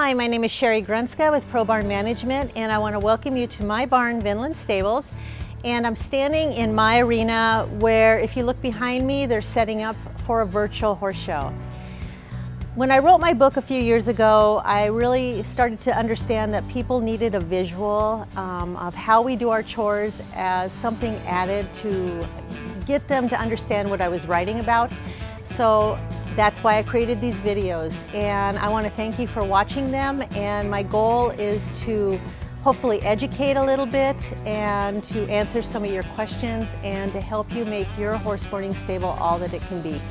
Hi, my name is Sheri with Pro Barn Management, and I want to welcome you to my barn, Vinland Stables. And I'm standing in my arena where, if you look behind me, they're setting up for a virtual horse show. When I wrote my book a few years ago, I really started to understand that people needed a visual of how we do our chores as something added to get them to understand what I was writing about. So that's why I created these videos, and I want to thank you for watching them. And my goal is to hopefully educate a little bit and to answer some of your questions and to help you make your horse boarding stable all that it can be.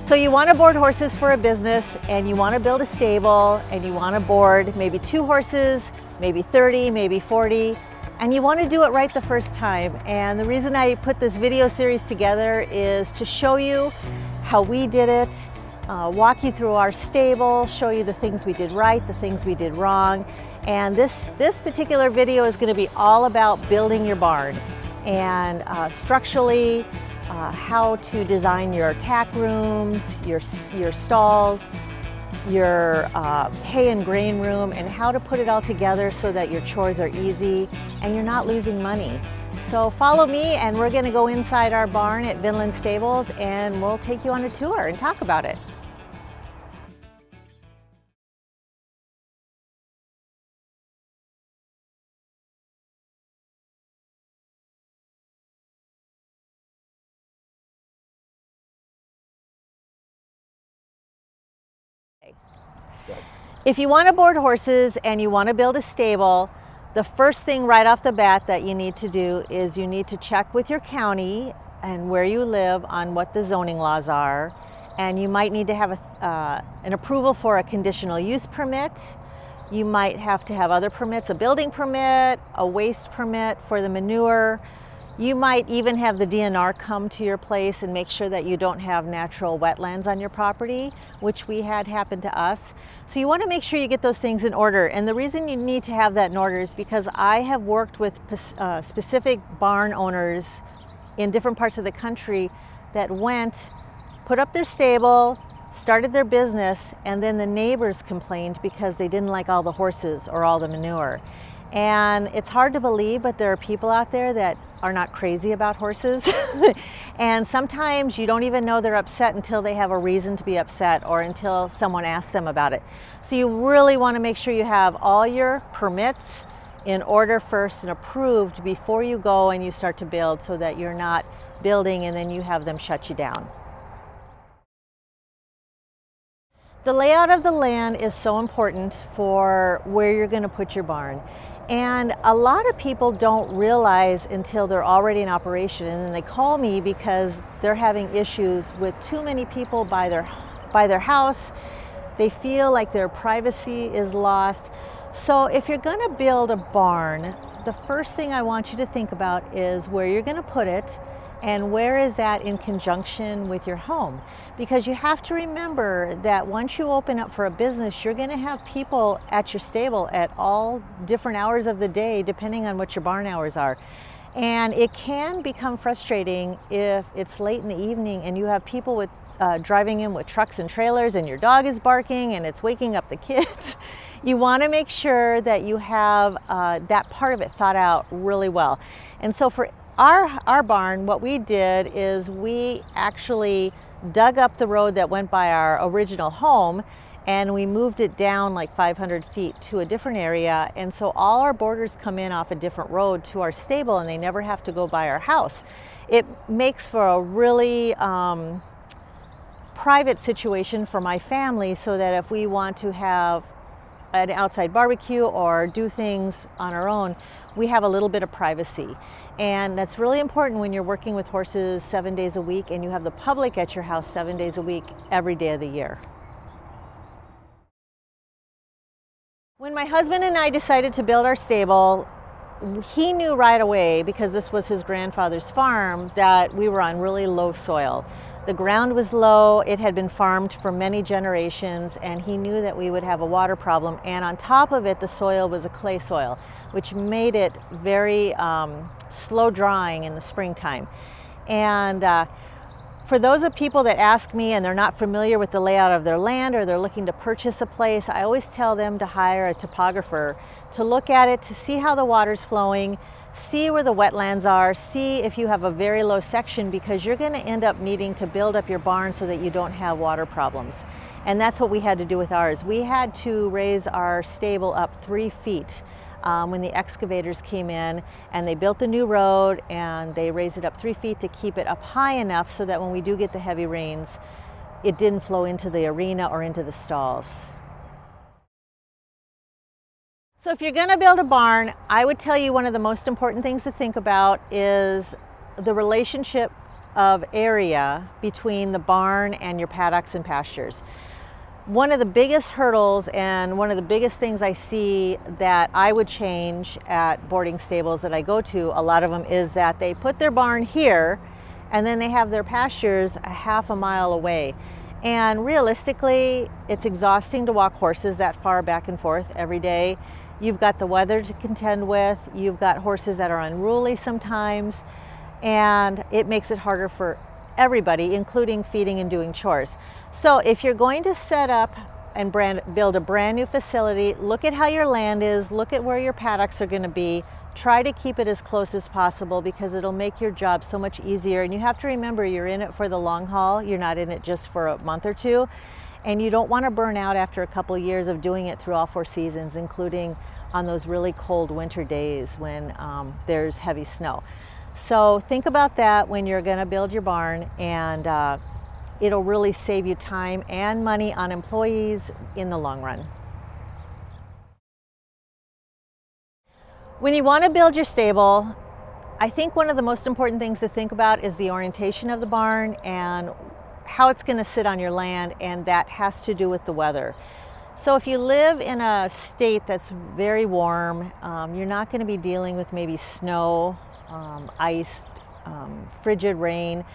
So you want to board horses for a business, and you want to build a stable, and you want to board maybe 2 horses, maybe 30, maybe 40, and you want to do it right the first time. And the reason I put this video series together is to show you how we did it, walk you through our stable, show you the things we did right, the things we did wrong. And this particular video is going to be all about building your barn and structurally, how to design your tack rooms, your stalls, your hay and grain room, and how to put it all together so that your chores are easy and you're not losing money. So follow me, and we're going to go inside our barn at Vinland Stables, and we'll take you on a tour and talk about it. If you want to board horses and you want to build a stable, the first thing right off the bat that you need to do is you need to check with your county and where you live on what the zoning laws are. And you might need to have an approval for a conditional use permit. You might have to have other permits, a building permit, a waste permit for the manure. You might even have the DNR come to your place and make sure that you don't have natural wetlands on your property, which we had happen to us. So you want to make sure you get those things in order. And the reason you need to have that in order is because I have worked with specific barn owners in different parts of the country that put up their stable, started their business, and then the neighbors complained because they didn't like all the horses or all the manure. And it's hard to believe, but there are people out there that are not crazy about horses. And sometimes you don't even know they're upset until they have a reason to be upset or until someone asks them about it. So you really want to make sure you have all your permits in order first and approved before you go and you start to build, so that you're not building and then you have them shut you down. The layout of the land is so important for where you're going to put your barn. And a lot of people don't realize until they're already in operation, and then they call me because they're having issues with too many people by their house. They feel like their privacy is lost. So if you're going to build a barn, the first thing I want you to think about is where you're going to put it, and where is that in conjunction with your home? Because you have to remember that once you open up for a business, you're going to have people at your stable at all different hours of the day, depending on what your barn hours are. And it can become frustrating if it's late in the evening and you have people driving in with trucks and trailers, and your dog is barking and it's waking up the kids. You want to make sure that you have that part of it thought out really well. And so for our barn, what we did is we actually dug up the road that went by our original home, and we moved it down like 500 feet to a different area. And so all our boarders come in off a different road to our stable, and they never have to go by our house. It makes for a really private situation for my family, so that if we want to have an outside barbecue or do things on our own, we have a little bit of privacy. And that's really important when you're working with horses 7 days a week and you have the public at your house 7 days a week, every day of the year. When my husband and I decided to build our stable, he knew right away, because this was his grandfather's farm, that we were on really low soil. The ground was low, it had been farmed for many generations, and he knew that we would have a water problem. And on top of it, the soil was a clay soil, which made it very slow drying in the springtime. And for those of people that ask me and they're not familiar with the layout of their land or they're looking to purchase a place, I always tell them to hire a topographer to look at it, to see how the water's flowing, see where the wetlands are, see if you have a very low section, because you're going to end up needing to build up your barn so that you don't have water problems. And that's what we had to do with ours. We had to raise our stable up 3 feet. When the excavators came in and they built the new road, and they raised it up 3 feet to keep it up high enough so that when we do get the heavy rains, it didn't flow into the arena or into the stalls. So if you're going to build a barn, I would tell you one of the most important things to think about is the relationship of area between the barn and your paddocks and pastures. One of the biggest hurdles and one of the biggest things I see that I would change at boarding stables that I go to, a lot of them, is that they put their barn here and then they have their pastures a half a mile away. And realistically, it's exhausting to walk horses that far back and forth every day. You've got the weather to contend with, you've got horses that are unruly sometimes, and it makes it harder for everybody, including feeding and doing chores. So if you're going to set up and build a brand new facility, look at how your land is, look at where your paddocks are going to be, try to keep it as close as possible, because it'll make your job so much easier. And you have to remember, you're in it for the long haul, you're not in it just for a month or two, and you don't want to burn out after a couple years of doing it through all 4 seasons, including on those really cold winter days when there's heavy snow. So think about that when you're going to build your barn, and it'll really save you time and money on employees in the long run. When you want to build your stable, I think one of the most important things to think about is the orientation of the barn and how it's going to sit on your land, and that has to do with the weather. So if you live in a state that's very warm, you're not going to be dealing with maybe snow, ice, frigid rain.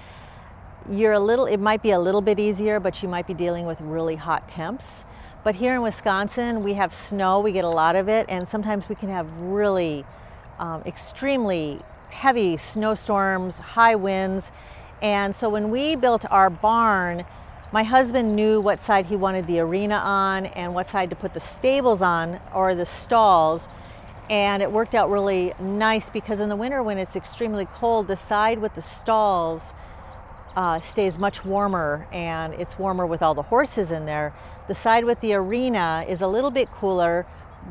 It might be a little bit easier, but you might be dealing with really hot temps. But here in Wisconsin, we have snow, we get a lot of it, and sometimes we can have really extremely heavy snowstorms, high winds. And so when we built our barn, my husband knew what side he wanted the arena on and what side to put the stables on, or the stalls. And it worked out really nice, because in the winter when it's extremely cold, the side with the stalls stays much warmer, and it's warmer with all the horses in there. The side with the arena is a little bit cooler,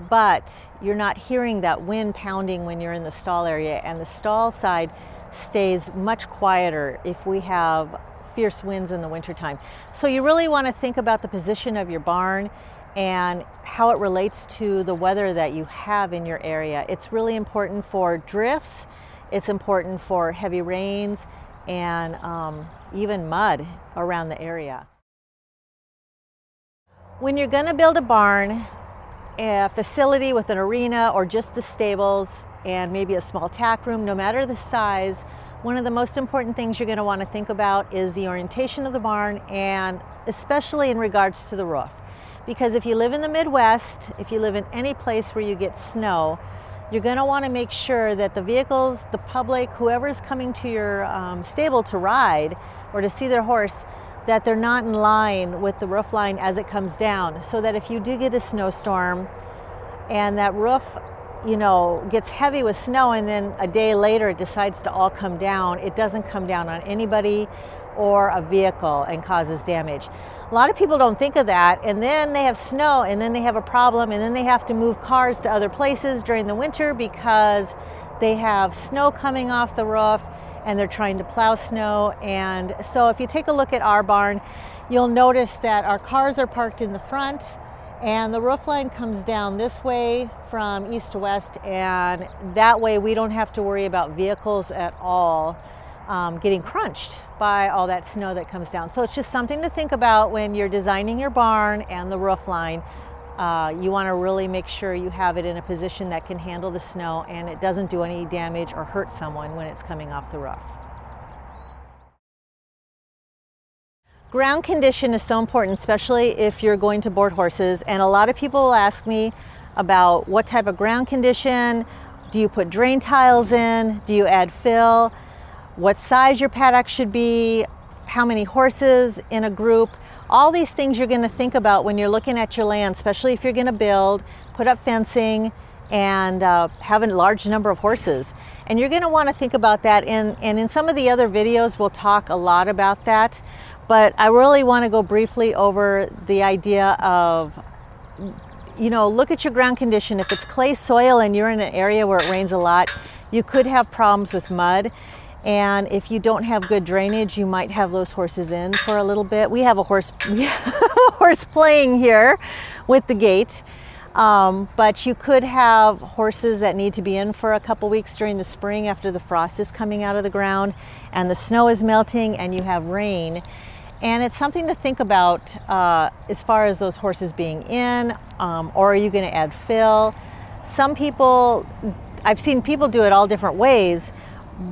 but you're not hearing that wind pounding when you're in the stall area, and the stall side stays much quieter if we have fierce winds in the wintertime. So you really want to think about the position of your barn and how it relates to the weather that you have in your area. It's really important for drifts, it's important for heavy rains, and even mud around the area. When you're going to build a barn, a facility with an arena or just the stables and maybe a small tack room, no matter the size, one of the most important things you're going to want to think about is the orientation of the barn, and especially in regards to the roof. Because if you live in the Midwest, if you live in any place where you get snow, you're going to want to make sure that the vehicles, the public, whoever's coming to your stable to ride or to see their horse, that they're not in line with the roof line as it comes down, so that if you do get a snowstorm and that roof, gets heavy with snow, and then a day later it decides to all come down, it doesn't come down on anybody or a vehicle and causes damage. A lot of people don't think of that, and then they have snow, and then they have a problem, and then they have to move cars to other places during the winter because they have snow coming off the roof and they're trying to plow snow. And so if you take a look at our barn, you'll notice that our cars are parked in the front, and the roof line comes down this way from east to west, and that way we don't have to worry about vehicles at all getting crunched by all that snow that comes down. So it's just something to think about when you're designing your barn and the roof line. You want to really make sure you have it in a position that can handle the snow and it doesn't do any damage or hurt someone when it's coming off the roof. Ground condition is so important, especially if you're going to board horses. And a lot of people will ask me about what type of ground condition. Do you put drain tiles in? Do you add fill? What size your paddock should be? How many horses in a group? All these things you're going to think about when you're looking at your land, especially if you're going to build, put up fencing, and have a large number of horses. And you're going to want to think about that. And in some of the other videos, we'll talk a lot about that. But I really want to go briefly over the idea of, look at your ground condition. If it's clay soil and you're in an area where it rains a lot, you could have problems with mud. And if you don't have good drainage, you might have those horses in for a little bit. We have a horse playing here with the gate. But you could have horses that need to be in for a couple weeks during the spring after the frost is coming out of the ground and the snow is melting and you have rain. And it's something to think about as far as those horses being in, or are you going to add fill? Some people, I've seen people do it all different ways,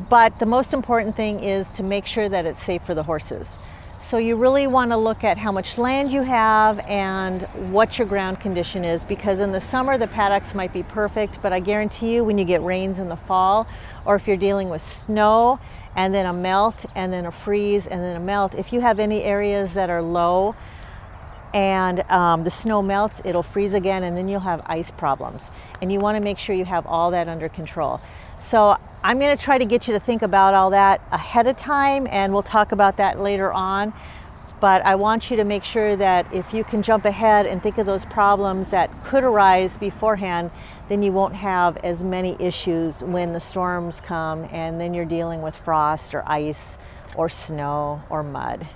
but the most important thing is to make sure that it's safe for the horses. So you really want to look at how much land you have and what your ground condition is, because in the summer the paddocks might be perfect, but I guarantee you when you get rains in the fall, or if you're dealing with snow and then a melt and then a freeze and then a melt, if you have any areas that are low and the snow melts, it'll freeze again and then you'll have ice problems. And you want to make sure you have all that under control. So I'm going to try to get you to think about all that ahead of time, and we'll talk about that later on. But I want you to make sure that if you can jump ahead and think of those problems that could arise beforehand, then you won't have as many issues when the storms come and then you're dealing with frost or ice or snow or mud.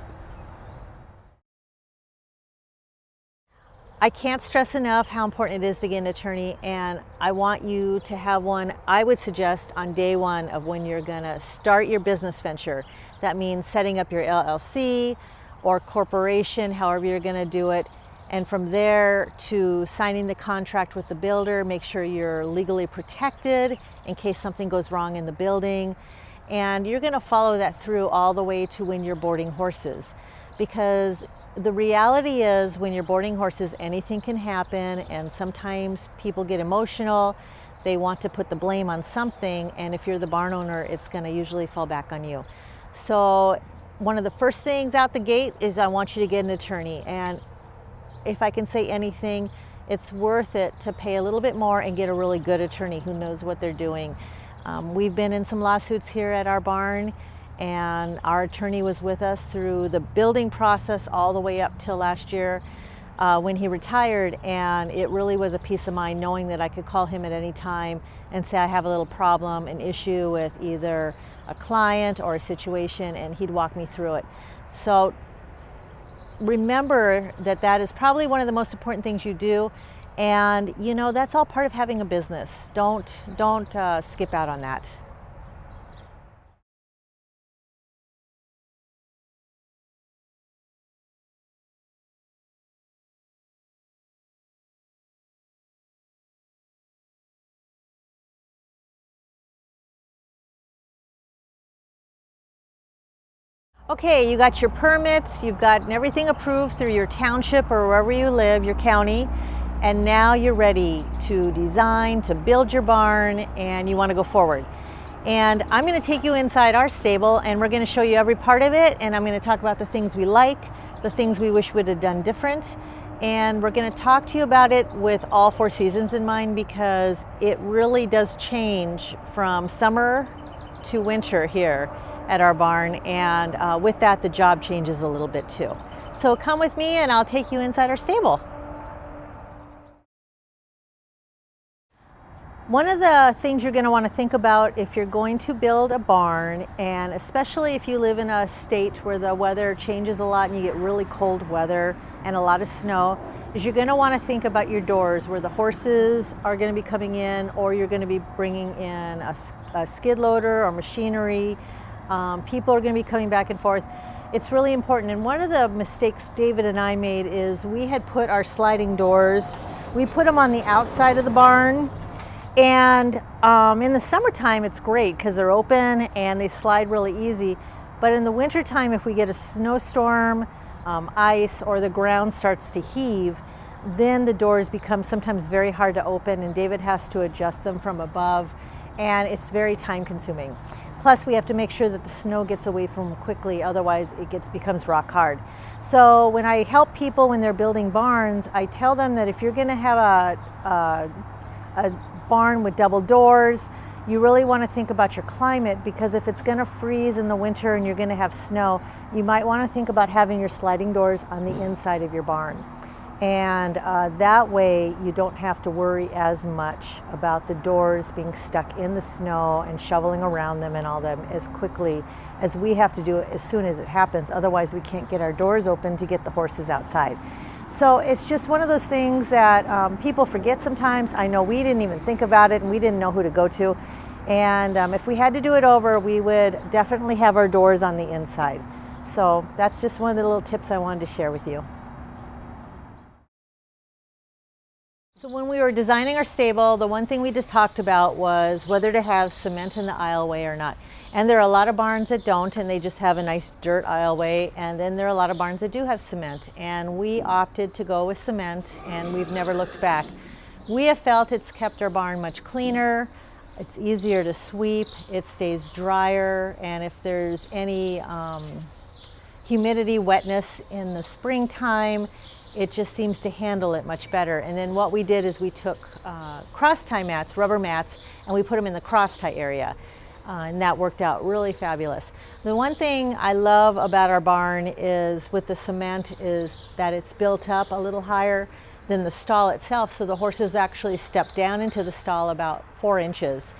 I can't stress enough how important it is to get an attorney, and I want you to have one. I would suggest on day one of when you're going to start your business venture. That means setting up your LLC or corporation, however you're going to do it. And from there to signing the contract with the builder, make sure you're legally protected in case something goes wrong in the building. And you're going to follow that through all the way to when you're boarding horses, because the reality is when you're boarding horses, anything can happen, and sometimes people get emotional. They want to put the blame on something, and if you're the barn owner, it's going to usually fall back on you. So one of the first things out the gate is I want you to get an attorney. And if I can say anything, it's worth it to pay a little bit more and get a really good attorney who knows what they're doing. We've been in some lawsuits here at our barn, and our attorney was with us through the building process all the way up till last year when he retired, and it really was a peace of mind knowing that I could call him at any time and say I have a little problem, an issue with either a client or a situation, and he'd walk me through it. So remember that that is probably one of the most important things you do, and that's all part of having a business. Don't skip out on that. Okay, you got your permits, you've gotten everything approved through your township or wherever you live, your county, and now you're ready to design, to build your barn, and you want to go forward. And I'm going to take you inside our stable, and we're going to show you every part of it, and I'm going to talk about the things we like, the things we wish we'd have done different, and we're going to talk to you about it with all 4 seasons in mind, because it really does change from summer to winter here at our barn, and with that the job changes a little bit too. So come with me and I'll take you inside our stable. One of the things you're going to want to think about if you're going to build a barn, and especially if you live in a state where the weather changes a lot and you get really cold weather and a lot of snow, is you're going to want to think about your doors where the horses are going to be coming in, or you're going to be bringing in a skid loader or machinery. People are going to be coming back and forth. It's really important. And one of the mistakes David and I made is we had put our sliding doors, we put them on the outside of the barn. And in the summertime, it's great because they're open and they slide really easy. But in the wintertime, if we get a snowstorm ice or the ground starts to heave, then the doors become sometimes very hard to open, and David has to adjust them from above, and it's very time consuming. Plus, we have to make sure that the snow gets away from them quickly, otherwise it becomes rock hard. So when I help people when they're building barns, I tell them that if you're going to have a barn with double doors, you really want to think about your climate, because if it's going to freeze in the winter and you're going to have snow, you might want to think about having your sliding doors on the inside of your barn. And that way you don't have to worry as much about the doors being stuck in the snow and shoveling around them and all them as quickly as we have to do it as soon as it happens. Otherwise we can't get our doors open to get the horses outside. So it's just one of those things that people forget sometimes. I know we didn't even think about it, and we didn't know who to go to. And if we had to do it over, we would definitely have our doors on the inside. So that's just one of the little tips I wanted to share with you. So when we were designing our stable, the one thing we just talked about was whether to have cement in the aisleway or not. And there are a lot of barns that don't, and they just have a nice dirt aisleway. And then there are a lot of barns that do have cement. And we opted to go with cement, and we've never looked back. We have felt it's kept our barn much cleaner. It's easier to sweep, it stays drier, and if there's any humidity, wetness in the springtime, it just seems to handle it much better. And then what we did is we took cross tie mats, rubber mats, and we put them in the cross tie area. And that worked out really fabulous. The one thing I love about our barn is with the cement is that it's built up a little higher than the stall itself. So the horses actually step down into the stall about 4 inches.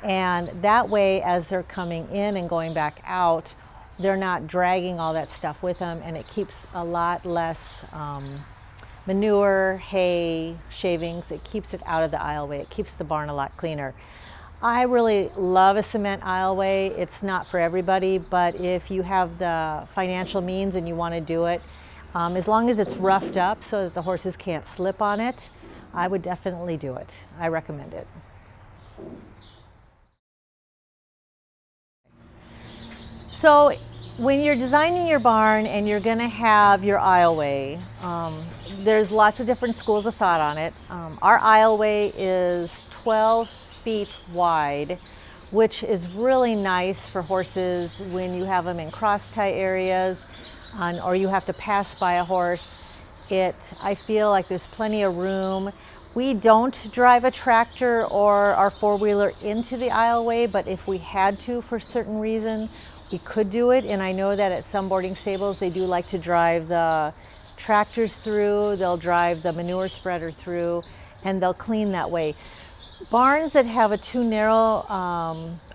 And that way, as they're coming in and going back out, they're not dragging all that stuff with them, and it keeps a lot less manure, hay, shavings. It keeps it out of the aisleway. It keeps the barn a lot cleaner. I really love a cement aisleway. It's not for everybody, but if you have the financial means and you want to do it, as long as it's roughed up so that the horses can't slip on it, I would definitely do it. I recommend it. So when you're designing your barn and you're going to have your aisleway, there's lots of different schools of thought on it. Our aisleway is 12 feet wide, which is really nice for horses when you have them in cross tie areas or you have to pass by a horse. I feel like there's plenty of room. We don't drive a tractor or our four-wheeler into the aisleway, but if we had to for a certain reason, we could do it. And I know that at some boarding stables, they do like to drive the tractors through, they'll drive the manure spreader through, and they'll clean that way. Barns that have a too narrow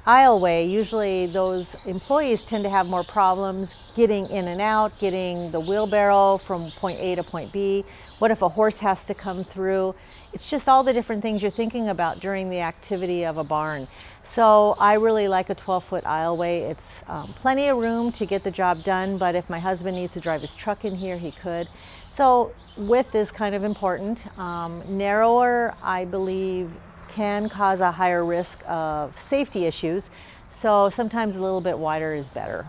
aisleway, usually those employees tend to have more problems getting in and out, getting the wheelbarrow from point A to point B. What if a horse has to come through? It's just all the different things you're thinking about during the activity of a barn. So I really like a 12-foot aisleway. It's plenty of room to get the job done, but if my husband needs to drive his truck in here, he could. So width is kind of important. Narrower, I believe, can cause a higher risk of safety issues. So sometimes a little bit wider is better.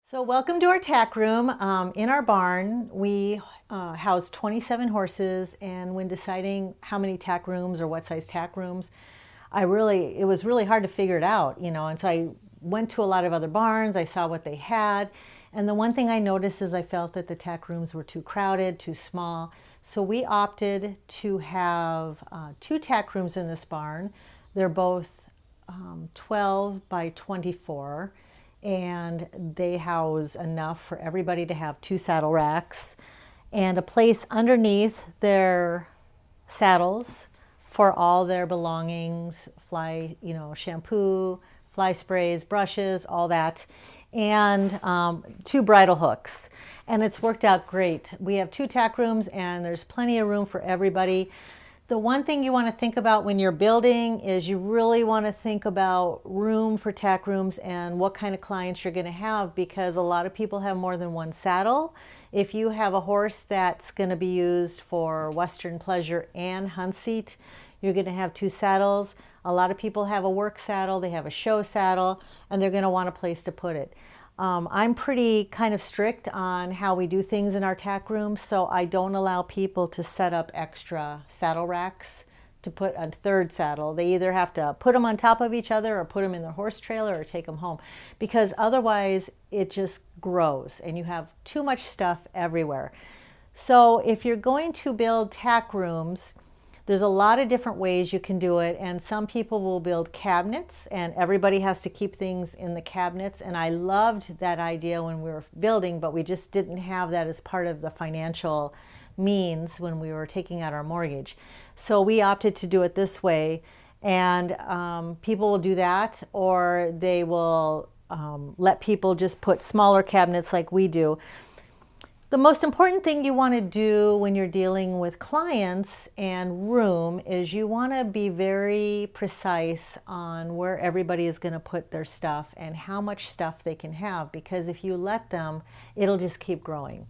So welcome to our tack room. In our barn, we house 27 horses, and when deciding how many tack rooms or what size tack rooms, it was really hard to figure it out, and so I went to a lot of other barns, I saw what they had, and the one thing I noticed is I felt that the tack rooms were too crowded, too small, so we opted to have 2 tack rooms in this barn. They're both 12 by 24. And they house enough for everybody to have 2 saddle racks and a place underneath their saddles for all their belongings, shampoo, fly sprays, brushes, all that, and 2 bridle hooks. And it's worked out great. We have 2 tack rooms, and there's plenty of room for everybody. The one thing you want to think about when you're building is you really want to think about room for tack rooms and what kind of clients you're going to have, because a lot of people have more than one saddle. If you have a horse that's going to be used for Western pleasure and hunt seat, you're going to have two saddles. A lot of people have a work saddle, they have a show saddle, and they're going to want a place to put it. I'm pretty kind of strict on how we do things in our tack room, so I don't allow people to set up extra saddle racks to put a third saddle. They either have to put them on top of each other or put them in their horse trailer or take them home, because otherwise it just grows and you have too much stuff everywhere. So if you're going to build tack rooms, there's a lot of different ways you can do it, and some people will build cabinets and everybody has to keep things in the cabinets, and I loved that idea when we were building, but we just didn't have that as part of the financial means when we were taking out our mortgage. So we opted to do it this way, and people will do that, or they will let people just put smaller cabinets like we do. The most important thing you want to do when you're dealing with clients and room is you want to be very precise on where everybody is going to put their stuff and how much stuff they can have, because if you let them, it'll just keep growing.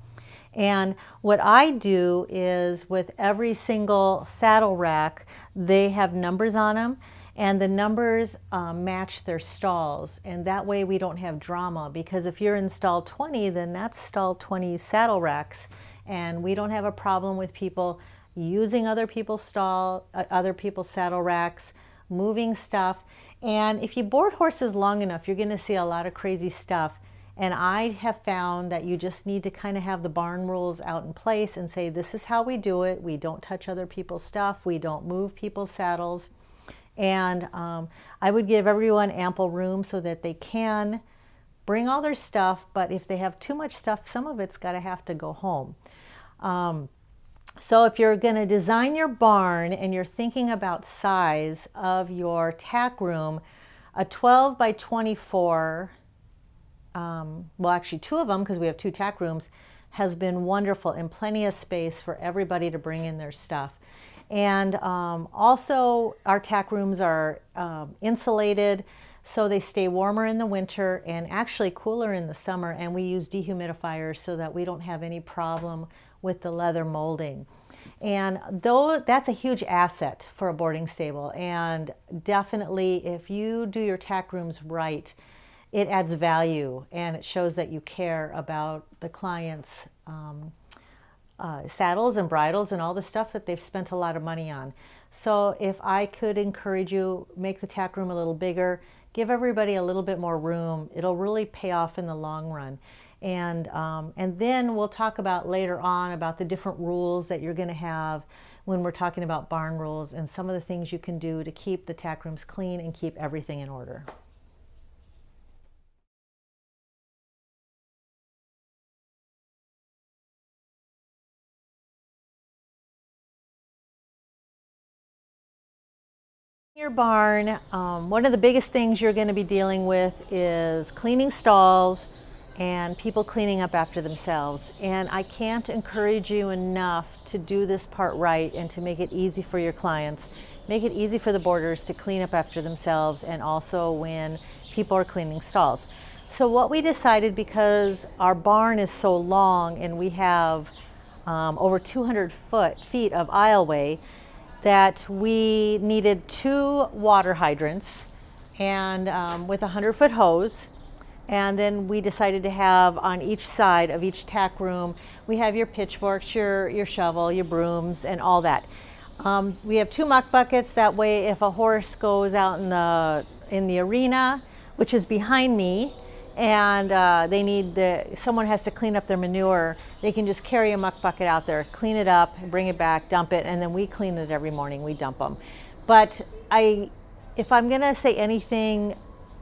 And what I do is with every single saddle rack, they have numbers on them, and the numbers match their stalls, and that way we don't have drama, because if you're in stall 20, then that's stall 20 saddle racks, and we don't have a problem with people using other people's saddle racks, moving stuff. And if you board horses long enough, you're going to see a lot of crazy stuff. And I have found that you just need to kind of have the barn rules out in place and say, this is how we do it. We don't touch other people's stuff. We don't move people's saddles. And I would give everyone ample room so that they can bring all their stuff, but if they have too much stuff, some of it's got to have to go home. So if you're going to design your barn and you're thinking about size of your tack room, a 12 by 24, well actually two of them, because we have two tack rooms, has been wonderful, and plenty of space for everybody to bring in their stuff. And also our tack rooms are insulated, so they stay warmer in the winter and actually cooler in the summer, and we use dehumidifiers so that we don't have any problem with the leather molding. And though that's a huge asset for a boarding stable, and definitely if you do your tack rooms right, it adds value and it shows that you care about the client's saddles and bridles and all the stuff that they've spent a lot of money on. So if I could encourage you, make the tack room a little bigger, give everybody a little bit more room. It'll really pay off in the long run. And then we'll talk about later on about the different rules that you're going to have when we're talking about barn rules and some of the things you can do to keep the tack rooms clean and keep everything in order. Your barn, one of the biggest things you're going to be dealing with is cleaning stalls and people cleaning up after themselves. And I can't encourage you enough to do this part right and to make it easy for your clients. Make it easy for the boarders to clean up after themselves, and also when people are cleaning stalls. So what we decided, because our barn is so long and we have over 200 feet of aisleway, that we needed 2 water hydrants and with a 100-foot hose. And then we decided to have on each side of each tack room, we have your pitchforks, your shovel, your brooms, and all that. We have 2 muck buckets. That way, if a horse goes out in the arena, which is behind me, and someone has to clean up their manure, they can just carry a muck bucket out there, clean it up, bring it back, dump it, and then we clean it every morning. We dump them. But if I'm going to say anything,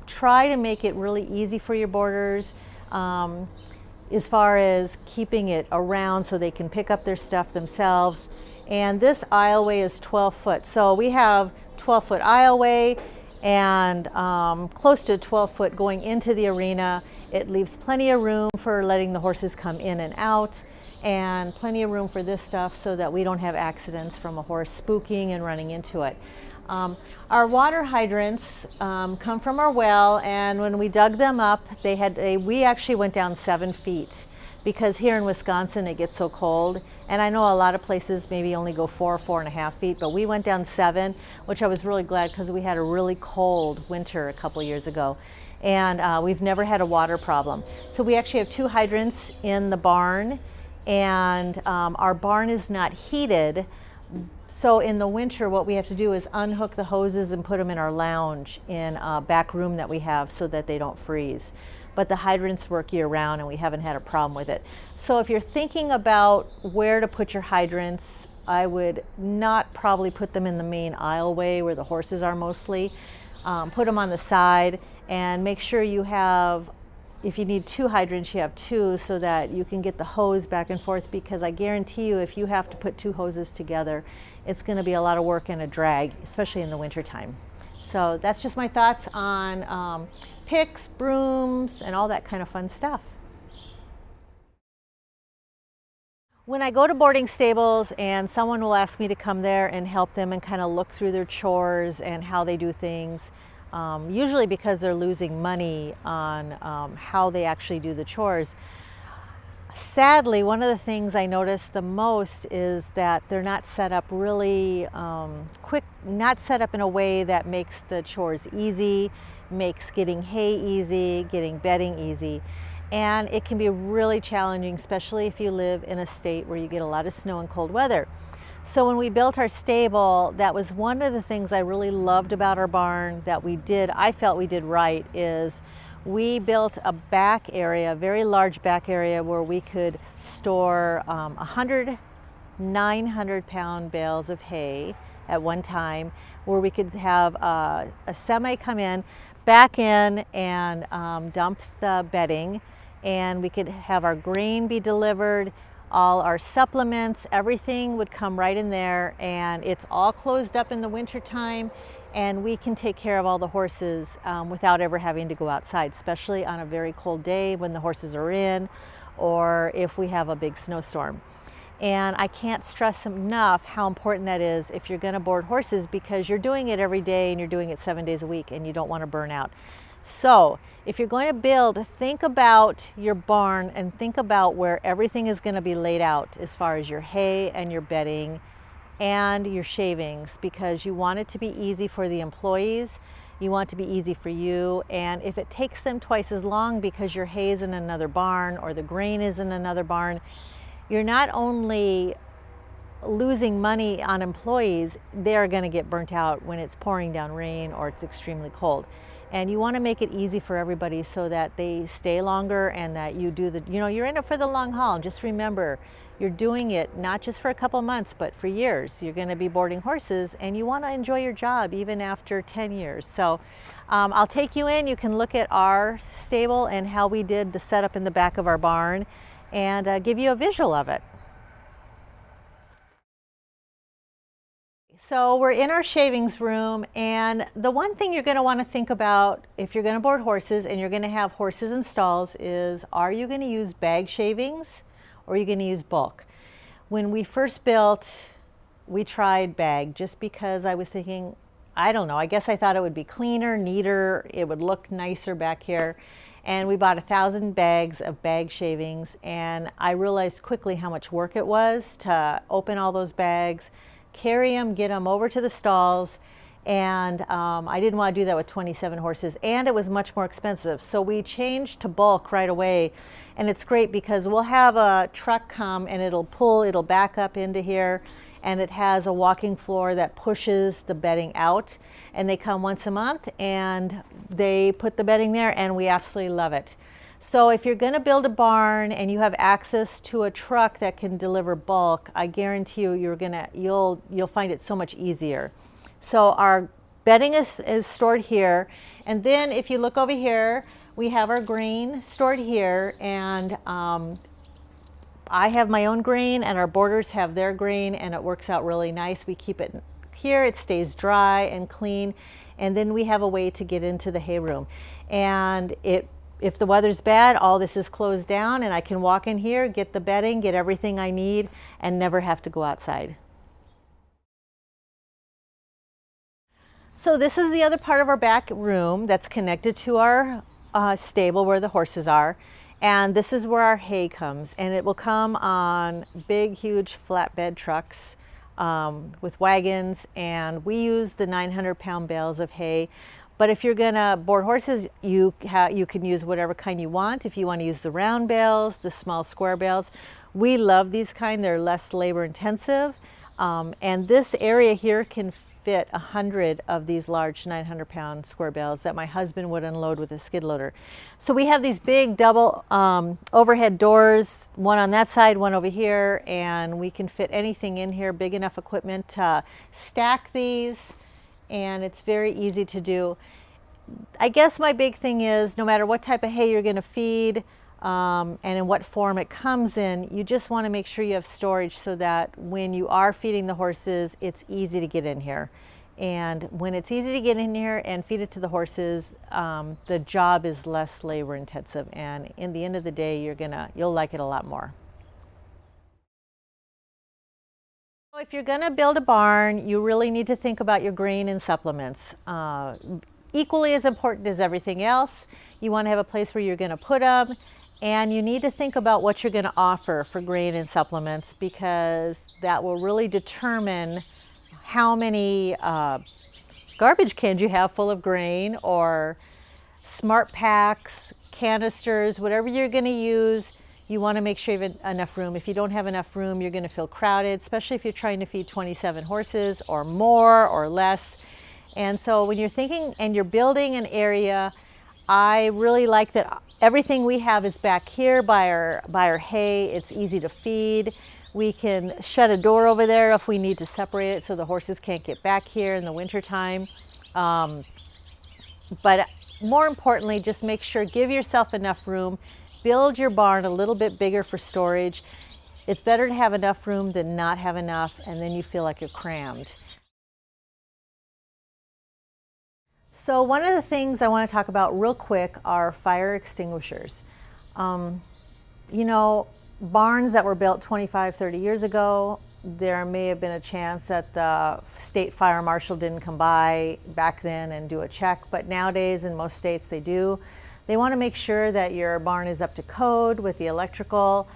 try to make it really easy for your boarders as far as keeping it around so they can pick up their stuff themselves. And this aisleway is 12 foot. So we have 12-foot aisleway and close to 12 foot going into the arena. It leaves plenty of room for letting the horses come in and out. and plenty of room for this stuff so that we don't have accidents from a horse spooking and running into it. Our water hydrants come from our well, and when we dug them up, we actually went down 7 feet because here in Wisconsin it gets so cold. And I know a lot of places maybe only go 4.5 feet, but we went down 7, which I was really glad because we had a really cold winter a couple years ago. And we've never had a water problem. So we actually have 2 hydrants in the barn, and our barn is not heated. So in the winter, what we have to do is unhook the hoses and put them in our lounge in a back room that we have so that they don't freeze. But the hydrants work year round and we haven't had a problem with it. So if you're thinking about where to put your hydrants, I would not probably put them in the main aisleway where the horses are mostly. Put them on the side and make sure you have, if you need 2 hydrants, you have 2 so that you can get the hose back and forth, because I guarantee you if you have to put 2 hoses together, it's going to be a lot of work and a drag, especially in the wintertime. So that's just my thoughts on picks, brooms, and all that kind of fun stuff. When I go to boarding stables and someone will ask me to come there and help them and kind of look through their chores and how they do things, usually because they're losing money on how they actually do the chores. Sadly, one of the things I notice the most is that they're not set up really quick, not set up in a way that makes the chores easy, makes getting hay easy, getting bedding easy. And it can be really challenging, especially if you live in a state where you get a lot of snow and cold weather. So when we built our stable, that was one of the things I really loved about our barn that I felt we did right, is we built a back area, a very large back area where we could store 900-pound bales of hay at one time, where we could have a semi come in, back in and dump the bedding, and we could have our grain be delivered, all our supplements, everything would come right in there, and it's all closed up in the winter time, and we can take care of all the horses without ever having to go outside, especially on a very cold day when the horses are in, or if we have a big snowstorm. And I can't stress enough how important that is if you're going to board horses, because you're doing it every day and you're doing it 7 days a week and you don't want to burn out. So if you're going to build, think about your barn and think about where everything is going to be laid out as far as your hay and your bedding and your shavings, because you want it to be easy for the employees, you want it to be easy for you, and if it takes them twice as long because your hay is in another barn or the grain is in another barn, you're not only losing money on employees, they're going to get burnt out when it's pouring down rain or it's extremely cold. And you want to make it easy for everybody so that they stay longer and that you do you're in it for the long haul. Just remember, you're doing it not just for a couple months, but for years. You're going to be boarding horses and you want to enjoy your job even after 10 years. So I'll take you in. You can look at our stable and how we did the setup in the back of our barn and give you a visual of it. So we're in our shavings room, and the one thing you're going to want to think about if you're going to board horses and you're going to have horses in stalls is, are you going to use bag shavings or are you going to use bulk? When we first built, we tried bag just because I was thinking, I don't know, I guess I thought it would be cleaner, neater, it would look nicer back here. And we bought 1,000 bags of bag shavings, and I realized quickly how much work it was to open all those bags, carry them, get them over to the stalls, and I didn't want to do that with 27 horses, and it was much more expensive. So we changed to bulk right away, and it's great because we'll have a truck come and it'll back up into here, and it has a walking floor that pushes the bedding out, and they come once a month and they put the bedding there, and we absolutely love it. So if you're going to build a barn and you have access to a truck that can deliver bulk, I guarantee you you'll find it so much easier. So our bedding is stored here, and then if you look over here, we have our grain stored here, and I have my own grain and our boarders have their grain, and it works out really nice. We keep it here, it stays dry and clean, and then we have a way to get into the hay room, and it If the weather's bad, all this is closed down and I can walk in here, get the bedding, get everything I need, and never have to go outside. So this is the other part of our back room that's connected to our stable where the horses are. And this is where our hay comes, and it will come on big, huge flatbed trucks with wagons, and we use the 900-pound bales of hay. But if you're gonna board horses, you can use whatever kind you want. If you want to use the round bales, the small square bales, we love these kind. They're less labor intensive, and this area here can fit 100 of these large 900-pound square bales that my husband would unload with a skid loader. So we have these big double overhead doors, one on that side, one over here, and we can fit anything in here, big enough equipment to stack these, and it's very easy to do. I guess my big thing is no matter what type of hay you're going to feed and in what form it comes in, you just want to make sure you have storage so that when you are feeding the horses, it's easy to get in here. And when it's easy to get in here and feed it to the horses, the job is less labor intensive, and in the end of the day, you'll like it a lot more. If you're going to build a barn, you really need to think about your grain and supplements. Equally as important as everything else, you want to have a place where you're going to put them, and you need to think about what you're going to offer for grain and supplements, because that will really determine how many garbage cans you have full of grain, or smart packs, canisters, whatever you're going to use. You want to make sure you have enough room. If you don't have enough room, you're going to feel crowded, especially if you're trying to feed 27 horses or more or less. And so when you're thinking and you're building an area, I really like that everything we have is back here by our hay. It's easy to feed. We can shut a door over there if we need to separate it so the horses can't get back here in the wintertime. But more importantly, just make sure, give yourself enough room. Build your barn a little bit bigger for storage. It's better to have enough room than not have enough, and then you feel like you're crammed. So one of the things I want to talk about real quick are fire extinguishers. You know, barns that were built 25, 30 years ago, there may have been a chance that the state fire marshal didn't come by back then and do a check, but nowadays in most states they do. They want to make sure that your barn is up to code with the electrical,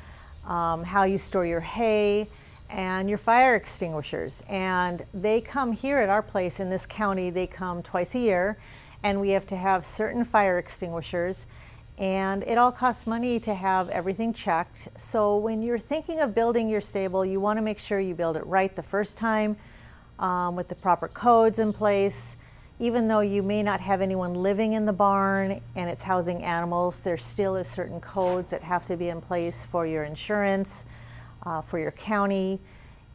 how you store your hay, and your fire extinguishers. And they come here at our place in this county, they come twice a year, and we have to have certain fire extinguishers, and it all costs money to have everything checked. So when you're thinking of building your stable, you want to make sure you build it right the first time with the proper codes in place. Even though you may not have anyone living in the barn and it's housing animals, there still is certain codes that have to be in place for your insurance, for your county,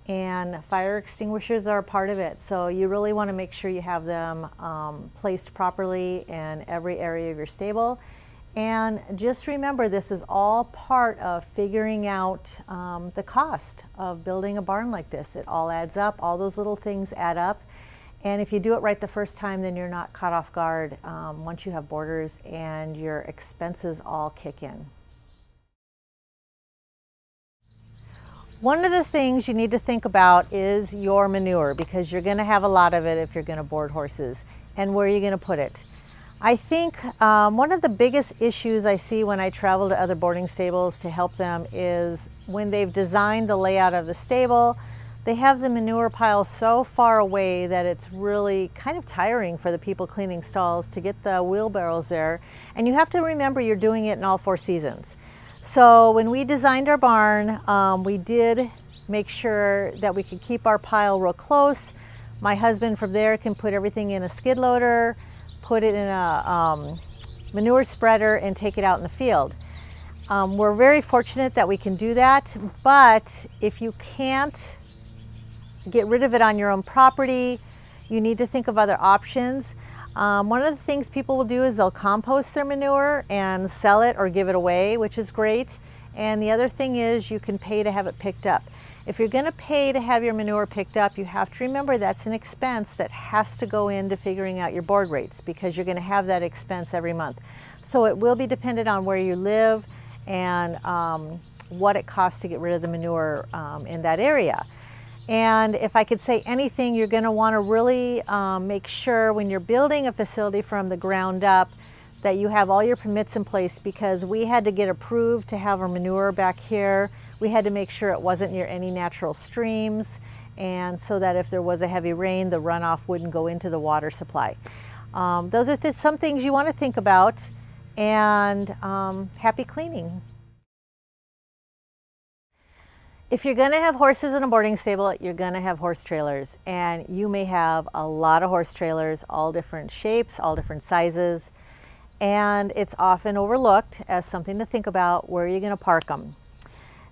and fire extinguishers are a part of it. So you really want to make sure you have them placed properly in every area of your stable. And just remember, this is all part of figuring out the cost of building a barn like this. It all adds up, all those little things add up. And if you do it right the first time, then you're not caught off guard once you have boarders and your expenses all kick in. One of the things you need to think about is your manure, because you're going to have a lot of it if you're going to board horses, and where you're going to put it. I think one of the biggest issues I see when I travel to other boarding stables to help them is when they've designed the layout of the stable, they have the manure pile so far away that it's really kind of tiring for the people cleaning stalls to get the wheelbarrows there. And you have to remember you're doing it in all 4 seasons. So when we designed our barn, we did make sure that we could keep our pile real close. My husband from there can put everything in a skid loader, put it in a manure spreader, and take it out in the field. We're very fortunate that we can do that, but if you can't get rid of it on your own property, you need to think of other options. One of the things people will do is they'll compost their manure and sell it or give it away, which is great. And the other thing is you can pay to have it picked up. If you're going to pay to have your manure picked up, you have to remember that's an expense that has to go into figuring out your board rates, because you're going to have that expense every month. So it will be dependent on where you live and what it costs to get rid of the manure in that area. And if I could say anything, you're going to want to really make sure when you're building a facility from the ground up that you have all your permits in place, because we had to get approved to have our manure back here. We had to make sure it wasn't near any natural streams, and so that if there was a heavy rain, the runoff wouldn't go into the water supply. Those are some things you want to think about, and happy cleaning. If you're going to have horses in a boarding stable, you're going to have horse trailers, and you may have a lot of horse trailers, all different shapes, all different sizes, and it's often overlooked as something to think about. Where are you going to park them?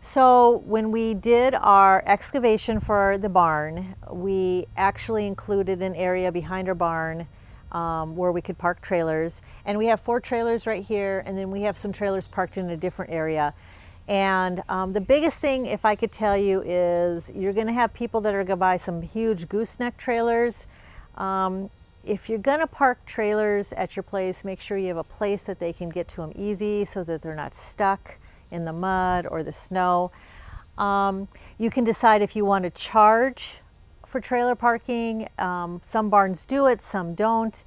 So when we did our excavation for the barn, we actually included an area behind our barn where we could park trailers, and we have 4 trailers right here, and then we have some trailers parked in a different area. And the biggest thing, if I could tell you, is you're going to have people that are going to buy some huge gooseneck trailers. If you're going to park trailers at your place, make sure you have a place that they can get to them easy so that they're not stuck in the mud or the snow. You can decide if you want to charge for trailer parking. Some barns do it, some don't.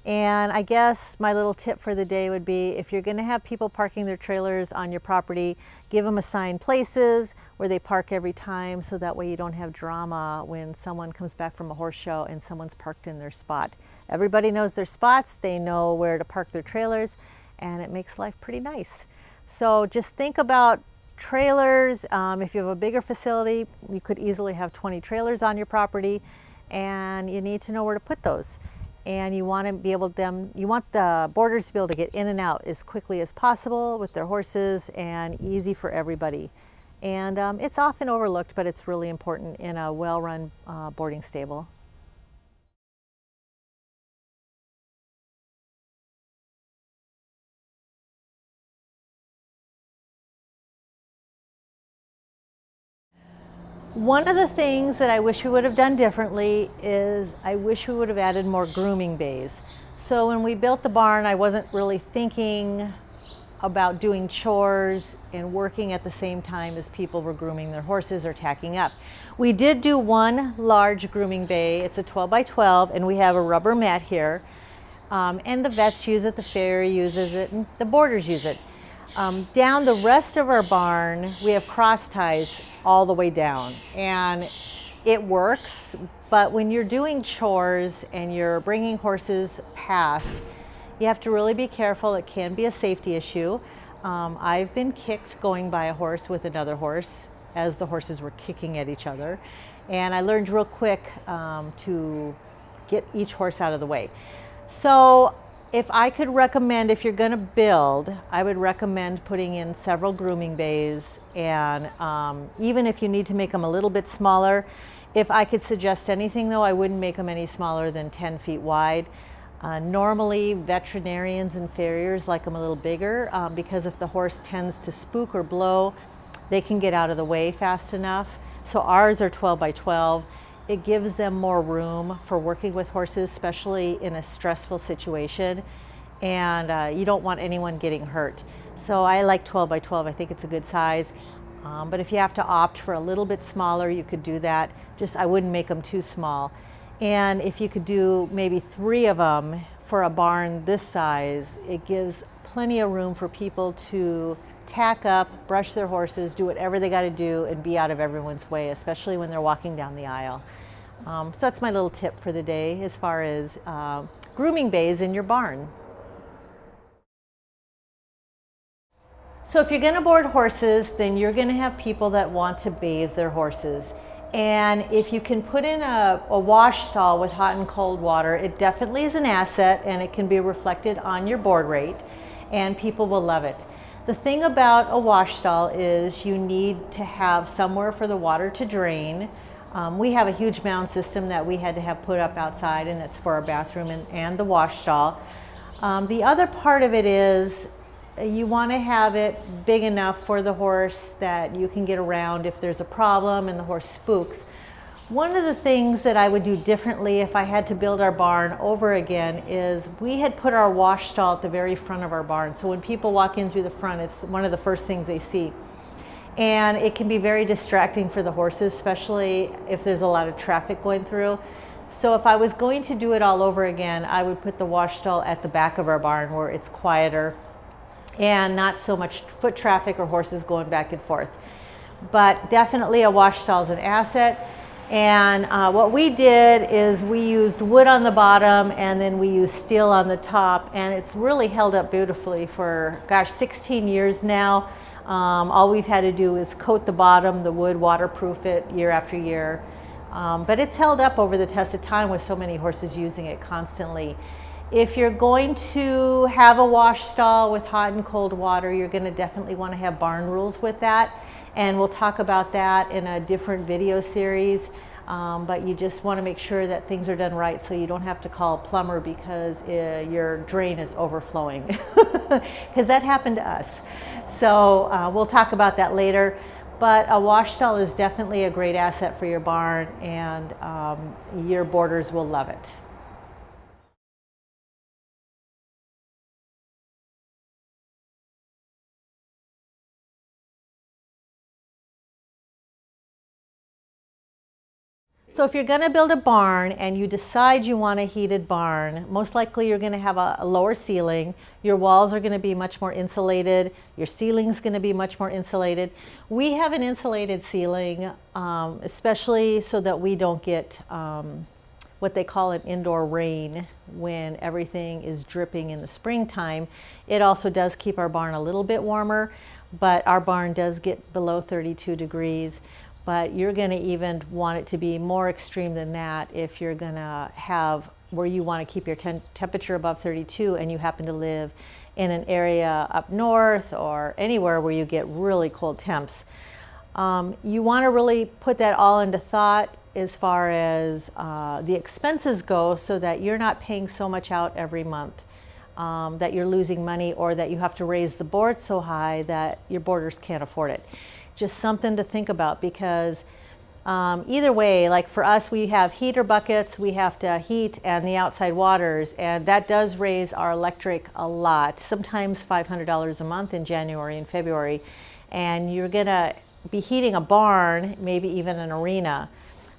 And I guess my little tip for the day would be, if you're going to have people parking their trailers on your property, give them assigned places where they park every time, so that way you don't have drama when someone comes back from a horse show and someone's parked in their spot. Everybody knows their spots, they know where to park their trailers, and it makes life pretty nice. So just think about trailers. If you have a bigger facility, you could easily have 20 trailers on your property, and you need to know where to put those. And you want to be able you want the boarders to be able to get in and out as quickly as possible with their horses, and easy for everybody. And it's often overlooked, but it's really important in a well-run boarding stable. One of the things that I wish we would have done differently is I wish we would have added more grooming bays. So when we built the barn, I wasn't really thinking about doing chores and working at the same time as people were grooming their horses or tacking up. We did do one large grooming bay. It's a 12 by 12, and we have a rubber mat here. And the vets use it, the farrier uses it, and the boarders use it. Down the rest of our barn, we have cross ties all the way down, and it works. But when you're doing chores and you're bringing horses past, you have to really be careful. It can be a safety issue. I've been kicked going by a horse with another horse as the horses were kicking at each other, and I learned real quick to get each horse out of the way. So if I could recommend, if you're going to build, I would recommend putting in several grooming bays, and even if you need to make them a little bit smaller. If I could suggest anything though, I wouldn't make them any smaller than 10 feet wide. Normally veterinarians and farriers like them a little bigger, because if the horse tends to spook or blow, they can get out of the way fast enough. So ours are 12 by 12. It gives them more room for working with horses, especially in a stressful situation, and you don't want anyone getting hurt. So I like 12 by 12, I think it's a good size. But if you have to opt for a little bit smaller, you could do that. Just, I wouldn't make them too small. And if you could do maybe 3 of them for a barn this size, it gives plenty of room for people to tack up, brush their horses, do whatever they got to do, and be out of everyone's way, especially when they're walking down the aisle. So that's my little tip for the day as far as grooming bays in your barn. So if you're going to board horses, then you're going to have people that want to bathe their horses. And if you can put in a wash stall with hot and cold water, it definitely is an asset, and it can be reflected on your board rate, and people will love it. The thing about a wash stall is you need to have somewhere for the water to drain. We have a huge mound system that we had to have put up outside, and it's for our bathroom and the wash stall. The other part of it is you want to have it big enough for the horse that you can get around if there's a problem and the horse spooks. One of the things that I would do differently if I had to build our barn over again is we had put our wash stall at the very front of our barn. So when people walk in through the front, it's one of the first things they see. And it can be very distracting for the horses, especially if there's a lot of traffic going through. So if I was going to do it all over again, I would put the wash stall at the back of our barn where it's quieter and not so much foot traffic or horses going back and forth. But definitely a wash stall is an asset. And what we did is we used wood on the bottom and then we used steel on the top, and it's really held up beautifully for, gosh, 16 years now. All we've had to do is coat the bottom, the wood, waterproof it year after year. But it's held up over the test of time with so many horses using it constantly. If you're going to have a wash stall with hot and cold water, you're going to definitely want to have barn rules with that. And we'll talk about that in a different video series. But you just want to make sure that things are done right so you don't have to call a plumber because your drain is overflowing. Because that happened to us. So we'll talk about that later. But a wash stall is definitely a great asset for your barn, and your boarders will love it. So if you're going to build a barn and you decide you want a heated barn, most likely you're going to have a lower ceiling. Your walls are going to be much more insulated. Your ceiling's going to be much more insulated. We have an insulated ceiling, especially so that we don't get what they call an indoor rain when everything is dripping in the springtime. It also does keep our barn a little bit warmer, but our barn does get below 32 degrees. But you're going to even want it to be more extreme than that if you're going to have where you want to keep your temperature above 32 and you happen to live in an area up north or anywhere where you get really cold temps. You want to really put that all into thought as far as the expenses go, so that you're not paying so much out every month that you're losing money, or that you have to raise the board so high that your boarders can't afford it. Just something to think about, because either way, like for us, we have heater buckets, we have to heat and the outside waters, and that does raise our electric a lot, sometimes $500 a month in January and February. And you're gonna be heating a barn, maybe even an arena.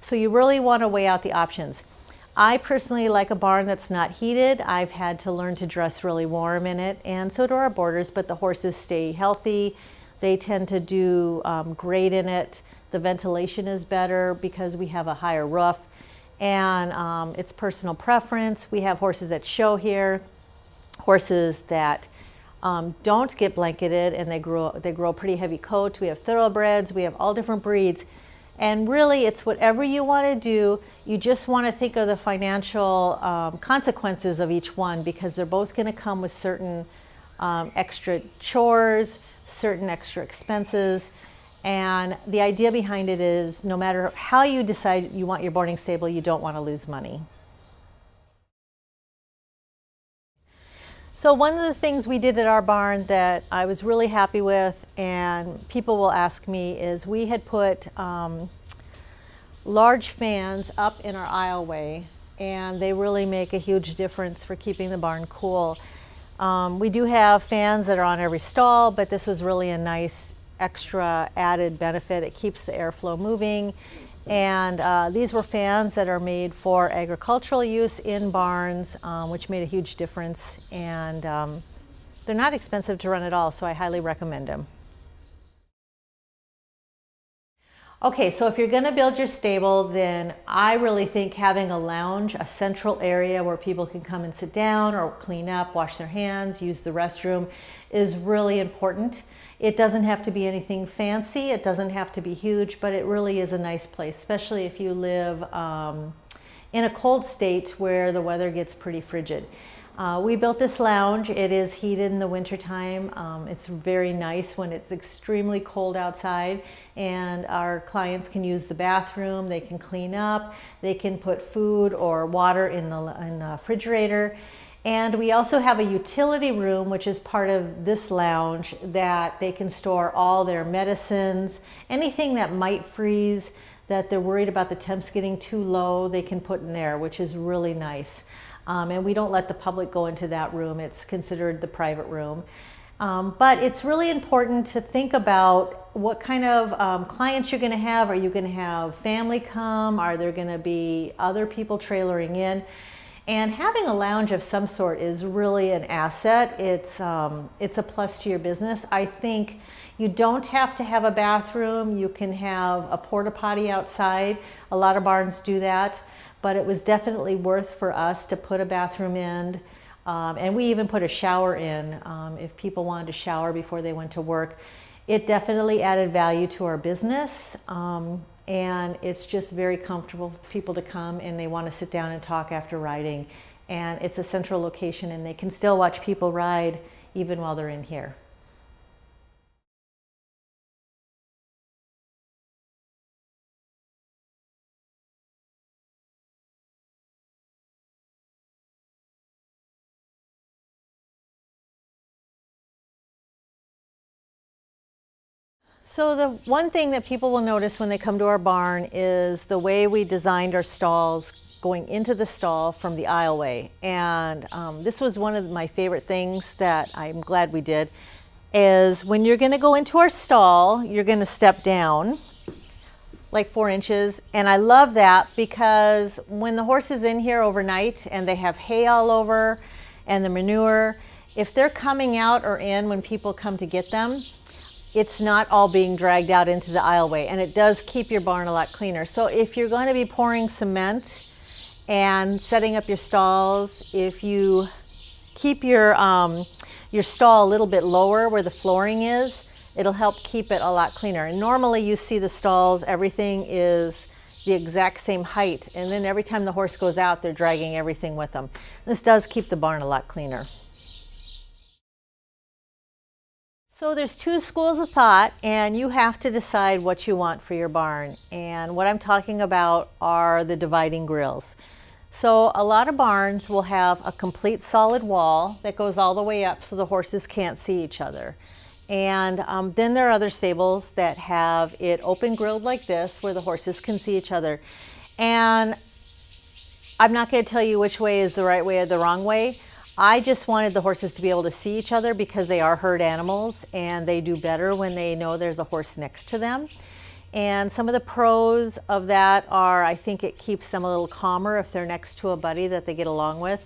So you really wanna weigh out the options. I personally like a barn that's not heated. I've had to learn to dress really warm in it, and so do our boarders, but the horses stay healthy. They tend to do great in it. The ventilation is better because we have a higher roof, and it's personal preference. We have horses that show here, horses that don't get blanketed, and they grow a pretty heavy coat. We have thoroughbreds, we have all different breeds. And really, it's whatever you want to do. You just want to think of the financial consequences of each one, because they're both going to come with certain extra chores, certain extra expenses. And the idea behind it is, no matter how you decide you want your boarding stable, you don't want to lose money. So one of the things we did at our barn that I was really happy with, and people will ask me, is we had put large fans up in our aisleway, and they really make a huge difference for keeping the barn cool. We do have fans that are on every stall, but this was really a nice extra added benefit. It keeps the airflow moving. And these were fans that are made for agricultural use in barns, which made a huge difference. And they're not expensive to run at all, so I highly recommend them. Okay, so if you're going to build your stable, then I really think having a lounge, a central area where people can come and sit down or clean up, wash their hands, use the restroom, is really important. It doesn't have to be anything fancy, it doesn't have to be huge, but it really is a nice place, especially if you live in a cold state where the weather gets pretty frigid. We built this lounge. It is heated in the wintertime. It's very nice when it's extremely cold outside, and our clients can use the bathroom, they can clean up, they can put food or water in the refrigerator. And we also have a utility room, which is part of this lounge, that they can store all their medicines, anything that might freeze. that they're worried about the temps getting too low, they can put in there, which is really nice. And we don't let the public go into that room. It's considered the private room. But it's really important to think about what kind of clients you're going to have. Are you going to have family come? Are there going to be other people trailering in? And having a lounge of some sort is really an asset. It's a plus to your business. I think you don't have to have a bathroom. You can have a porta potty outside. A lot of barns do that, but it was definitely worth for us to put a bathroom in. And we even put a shower in if people wanted to shower before they went to work. It definitely added value to our business. And it's just very comfortable for people to come and they want to sit down and talk after riding. And it's a central location and they can still watch people ride even while they're in here. So the one thing that people will notice when they come to our barn is the way we designed our stalls going into the stall from the aisleway. And this was one of my favorite things that I'm glad we did, is when you're going to go into our stall, you're going to step down like 4 inches. And I love that because when the horse is in here overnight and they have hay all over and the manure, if they're coming out or in when people come to get them, it's not all being dragged out into the aisleway, and it does keep your barn a lot cleaner. So if you're going to be pouring cement and setting up your stalls, if you keep your stall a little bit lower where the flooring is, it'll help keep it a lot cleaner. And normally you see the stalls, everything is the exact same height, and then every time the horse goes out, they're dragging everything with them. This does keep the barn a lot cleaner. So there's 2 schools of thought, and you have to decide what you want for your barn. And what I'm talking about are the dividing grills. So a lot of barns will have a complete solid wall that goes all the way up so the horses can't see each other. And then there are other stables that have it open grilled like this where the horses can see each other. And I'm not going to tell you which way is the right way or the wrong way. I just wanted the horses to be able to see each other because they are herd animals and they do better when they know there's a horse next to them. And some of the pros of that are, I think it keeps them a little calmer if they're next to a buddy that they get along with.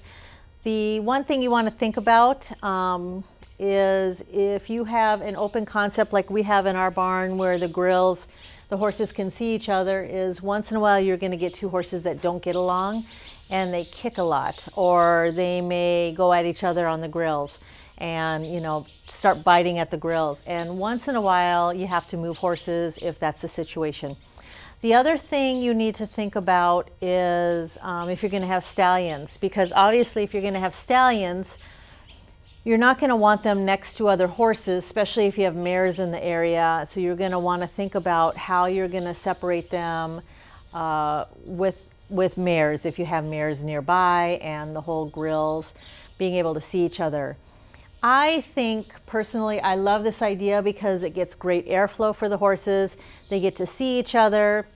The one thing you want to think about is if you have an open concept like we have in our barn where the grills, the horses can see each other, is once in a while you're going to get 2 horses that don't get along and they kick a lot, or they may go at each other on the grills and start biting at the grills. And once in a while you have to move horses if that's the situation. The other thing you need to think about is if you're going to have stallions, because obviously if you're going to have stallions, you're not going to want them next to other horses, especially if you have mares in the area. So you're going to want to think about how you're going to separate them with mares, if you have mares nearby, and the whole grills being able to see each other. I think personally I love this idea because it gets great airflow for the horses. They get to see each other.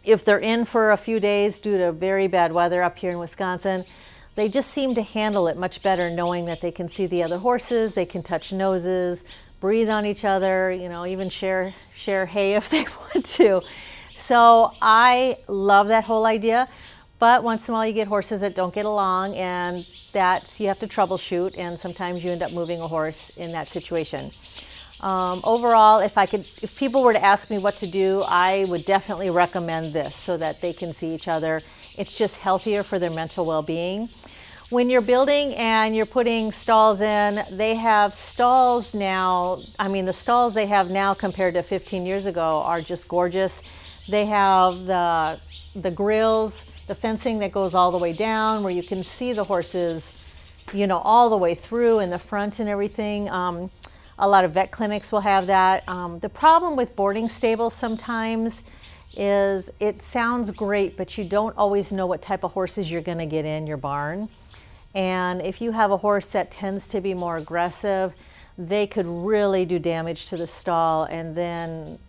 If they're in for a few days due to very bad weather up here in Wisconsin, they just seem to handle it much better knowing that they can see the other horses, they can touch noses, breathe on each other, even share hay if they want to. So I love that whole idea, but once in a while you get horses that don't get along, and that you have to troubleshoot, and sometimes you end up moving a horse in that situation. Overall, if people were to ask me what to do, I would definitely recommend this so that they can see each other. It's just healthier for their mental well-being. When you're building and you're putting stalls in, they have stalls now. I mean, the stalls they have now compared to 15 years ago are just gorgeous. They have the grills, the fencing that goes all the way down where you can see the horses, all the way through in the front and everything. A lot of vet clinics will have that. The problem with boarding stables sometimes is it sounds great, but you don't always know what type of horses you're going to get in your barn. And if you have a horse that tends to be more aggressive, they could really do damage to the stall, and then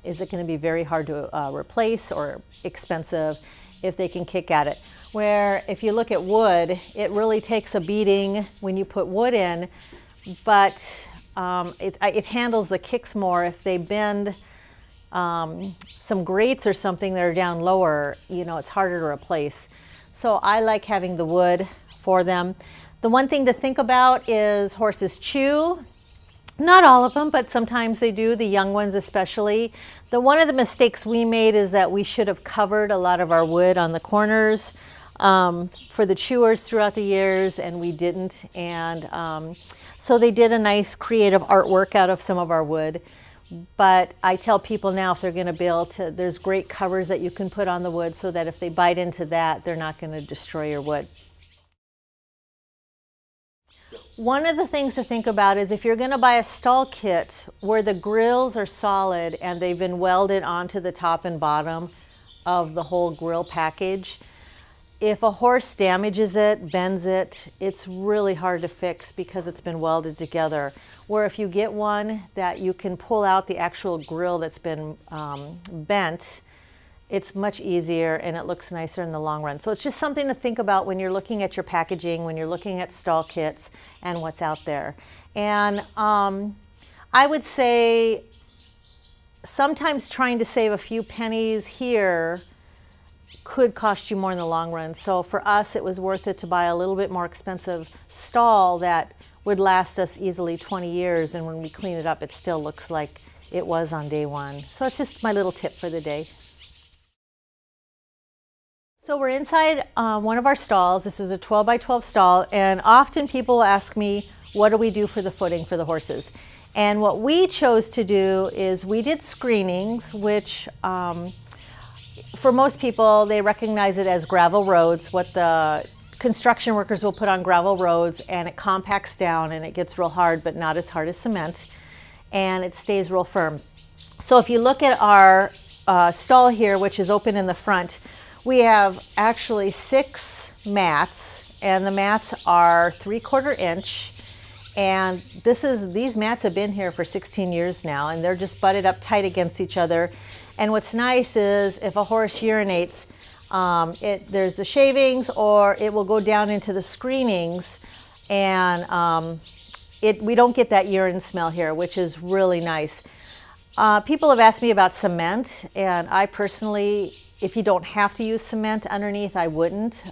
is it going to be very hard to replace or expensive if they can kick at it. Where if you look at wood, it really takes a beating when you put wood in, but it handles the kicks more. If they bend some grates or something that are down lower, you know, it's harder to replace. So I like having the wood for them. The one thing to think about is horses chew. Not all of them, but sometimes they do, the young ones especially. One of the mistakes we made is that we should have covered a lot of our wood on the corners for the chewers throughout the years, and we didn't. And so they did a nice creative artwork out of some of our wood. But I tell people now, if they're going to build, there's great covers that you can put on the wood so that if they bite into that, they're not going to destroy your wood. One of the things to think about is if you're going to buy a stall kit where the grills are solid and they've been welded onto the top and bottom of the whole grill package, if a horse damages it, bends it, it's really hard to fix because it's been welded together. Where if you get one that you can pull out the actual grill that's been bent, it's much easier and it looks nicer in the long run. So it's just something to think about when you're looking at your packaging, when you're looking at stall kits and what's out there. And I would say sometimes trying to save a few pennies here could cost you more in the long run. So for us, it was worth it to buy a little bit more expensive stall that would last us easily 20 years. And when we clean it up, it still looks like it was on day one. So it's just my little tip for the day. So we're inside one of our stalls. This is a 12 by 12 stall, and often people ask me, what do we do for the footing for the horses? And what we chose to do is we did screenings, which for most people, they recognize it as gravel roads, what the construction workers will put on gravel roads, and it compacts down and it gets real hard, but not as hard as cement, and it stays real firm. So if you look at our stall here, which is open in the front, we have actually 6 mats, and the mats are 3/4 inch. And these mats have been here for 16 years now, and they're just butted up tight against each other. And what's nice is if a horse urinates, there's the shavings, or it will go down into the screenings, and we don't get that urine smell here, which is really nice. People have asked me about cement, and I personally, if you don't have to use cement underneath, I wouldn't.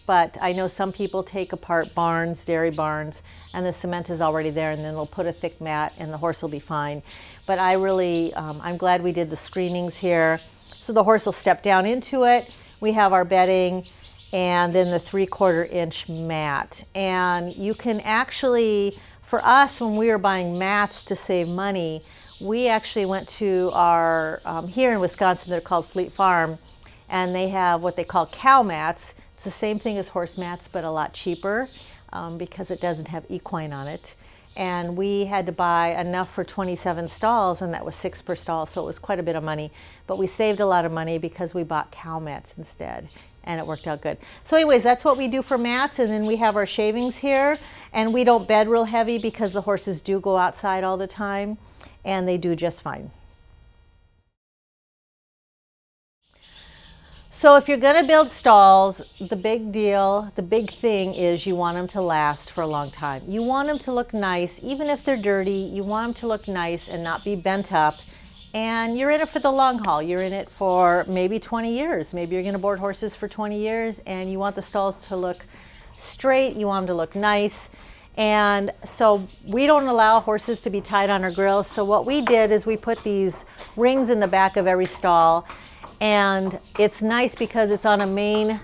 But I know some people take apart barns, dairy barns, and the cement is already there, and then they'll put a thick mat and the horse will be fine. But I really, I'm glad we did the screenings here. So the horse will step down into it. We have our bedding and then the 3/4 inch mat. And you can actually, for us, when we were buying mats to save money, we actually went to our, here in Wisconsin, they're called Fleet Farm, and they have what they call cow mats. It's the same thing as horse mats, but a lot cheaper because it doesn't have equine on it. And we had to buy enough for 27 stalls, and that was 6 per stall, so it was quite a bit of money. But we saved a lot of money because we bought cow mats instead, and it worked out good. So anyways, that's what we do for mats, and then we have our shavings here, and we don't bed real heavy because the horses do go outside all the time, and they do just fine. So if you're going to build stalls, the big thing is you want them to last for a long time. You want them to look nice, even if they're dirty. You want them to look nice and not be bent up. And you're in it for the long haul. You're in it for maybe 20 years. Maybe you're going to board horses for 20 years, and you want the stalls to look straight. You want them to look nice. And so we don't allow horses to be tied on our grills. So what we did is we put these rings in the back of every stall. And it's nice because it's on a main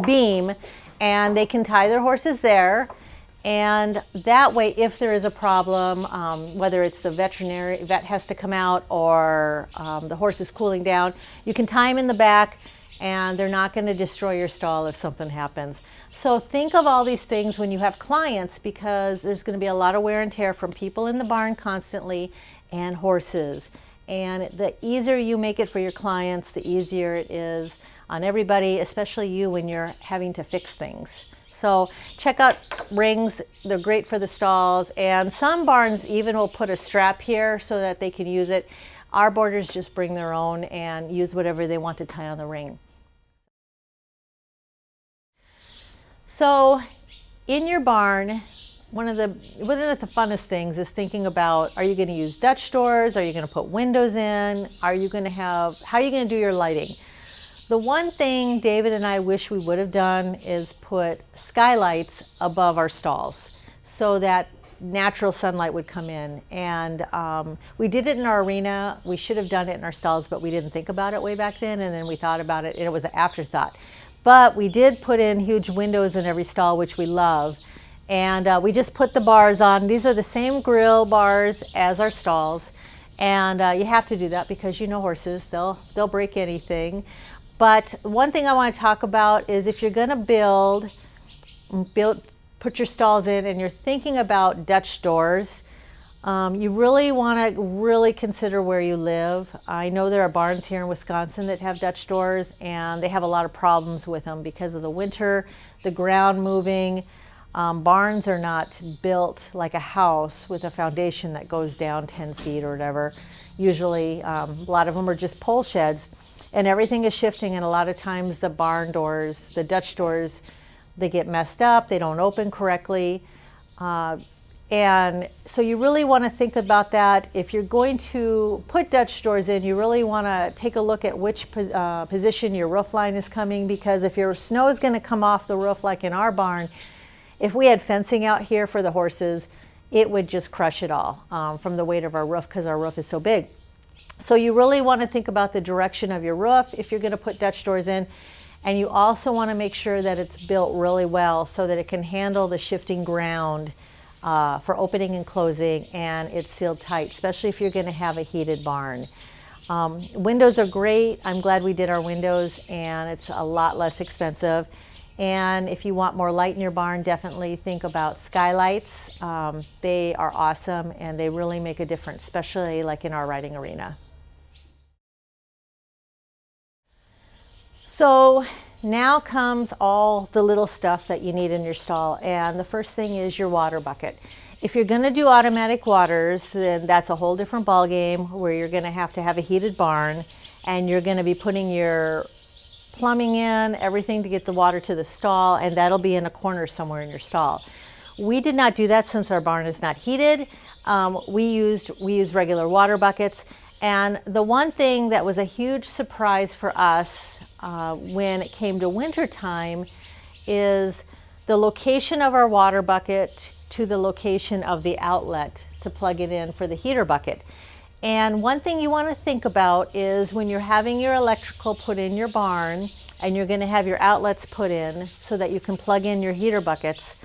beam, and they can tie their horses there. And that way, if there is a problem, whether it's the vet has to come out, or the horse is cooling down, you can tie them in the back, and they're not going to destroy your stall if something happens. So think of all these things when you have clients, because there's going to be a lot of wear and tear from people in the barn constantly and horses. And the easier you make it for your clients, the easier it is on everybody, especially you when you're having to fix things. So check out rings, they're great for the stalls, and some barns even will put a strap here so that they can use it. Our boarders just bring their own and use whatever they want to tie on the ring. So in your barn, one of the funnest things is thinking about, are you going to use Dutch doors? Are you going to put windows in? How are you going to do your lighting? The one thing David and I wish we would have done is put skylights above our stalls so that natural sunlight would come in. And we did it in our arena. We should have done it in our stalls, but we didn't think about it way back then. And then we thought about it and it was an afterthought. But we did put in huge windows in every stall, which we love. And we just put the bars on. These are the same grill bars as our stalls. And you have to do that because you know horses, they'll break anything. But one thing I want to talk about is if you're going to put your stalls in and you're thinking about Dutch doors, you really want to consider where you live. I know there are barns here in Wisconsin that have Dutch doors and they have a lot of problems with them because of the winter, the ground moving. Barns are not built like a house with a foundation that goes down 10 feet or whatever. Usually a lot of them are just pole sheds and everything is shifting, and a lot of times the barn doors, the Dutch doors, they get messed up, they don't open correctly. And so you really want to think about that. If you're going to put Dutch doors in, you really want to take a look at which position your roof line is coming, because if your snow is going to come off the roof like in our barn, if we had fencing out here for the horses, it would just crush it all from the weight of our roof because our roof is so big. So you really want to think about the direction of your roof if you're going to put Dutch doors in. And you also want to make sure that it's built really well so that it can handle the shifting ground for opening and closing, and it's sealed tight, especially if you're going to have a heated barn. Windows are great. I'm glad we did our windows, and it's a lot less expensive. And if you want more light in your barn, definitely think about skylights. They are awesome and they really make a difference, especially like in our riding arena. So now comes all the little stuff that you need in your stall, and the first thing is your water bucket. If you're going to do automatic waters, then that's a whole different ball game where you're going to have a heated barn and you're going to be putting your plumbing in, everything to get the water to the stall, and that'll be in a corner somewhere in your stall. We did not do that since our barn is not heated. We used regular water buckets, and the one thing that was a huge surprise for us when it came to winter time is the location of our water bucket to the location of the outlet to plug it in for the heater bucket. And one thing you want to think about is when you're having your electrical put in your barn and you're going to have your outlets put in so that you can plug in your heater buckets,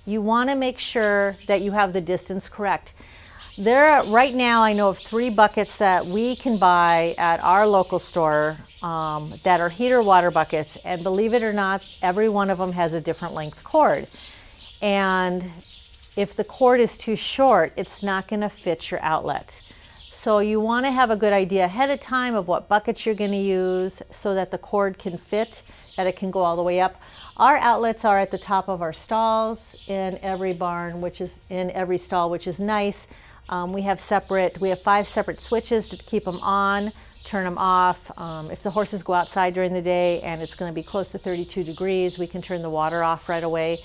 you want to make sure that you have the distance correct. Right now I know of 3 buckets that we can buy at our local store that are heater water buckets, and believe it or not, every one of them has a different length cord. And if the cord is too short, it's not going to fit your outlet. So you want to have a good idea ahead of time of what buckets you're going to use so that the cord can fit, that it can go all the way up. Our outlets are at the top of our stalls in every barn, which is in every stall, which is nice. We have 5 separate switches to keep them on, turn them off. If the horses go outside during the day and it's going to be close to 32 degrees, we can turn the water off right away.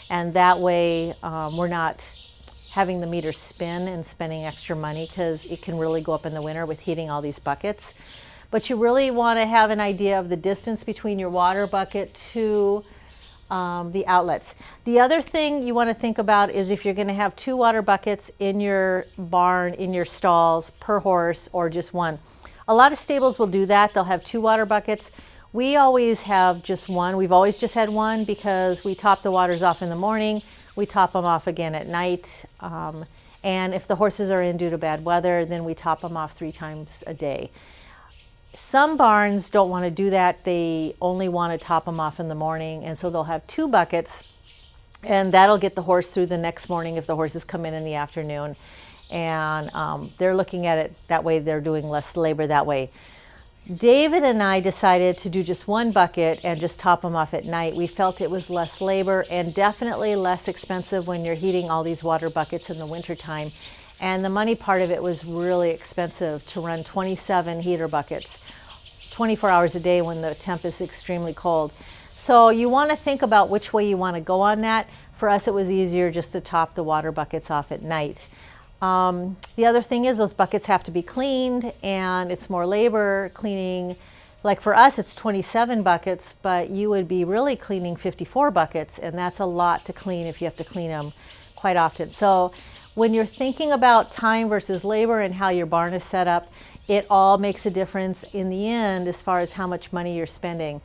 And that way we're not having the meter spin and spending extra money, because it can really go up in the winter with heating all these buckets. But you really want to have an idea of the distance between your water bucket to the outlets. The other thing you want to think about is if you're going to have 2 water buckets in your barn, in your stalls per horse, or just 1. A lot of stables will do that. They'll have 2 water buckets. We always have just 1. We've always just had 1 because we top the waters off in the morning. We top them off again at night. And if the horses are in due to bad weather, then we top them off 3 times a day. Some barns don't want to do that. They only want to top them off in the morning, and so they'll have 2 buckets, and that'll get the horse through the next morning if the horses come in the afternoon. And they're looking at it that way. They're doing less labor that way. David and I decided to do just one bucket and just top them off at night. We felt it was less labor and definitely less expensive when you're heating all these water buckets in the wintertime. And the money part of it was really expensive to run 27 heater buckets, 24 hours a day when the temp is extremely cold. So you want to think about which way you want to go on that. For us, it was easier just to top the water buckets off at night. The other thing is those buckets have to be cleaned, and it's more labor cleaning. Like for us, it's 27 buckets, but you would be really cleaning 54 buckets, and that's a lot to clean if you have to clean them quite often. So when you're thinking about time versus labor and how your barn is set up, it all makes a difference in the end as far as how much money you're spending.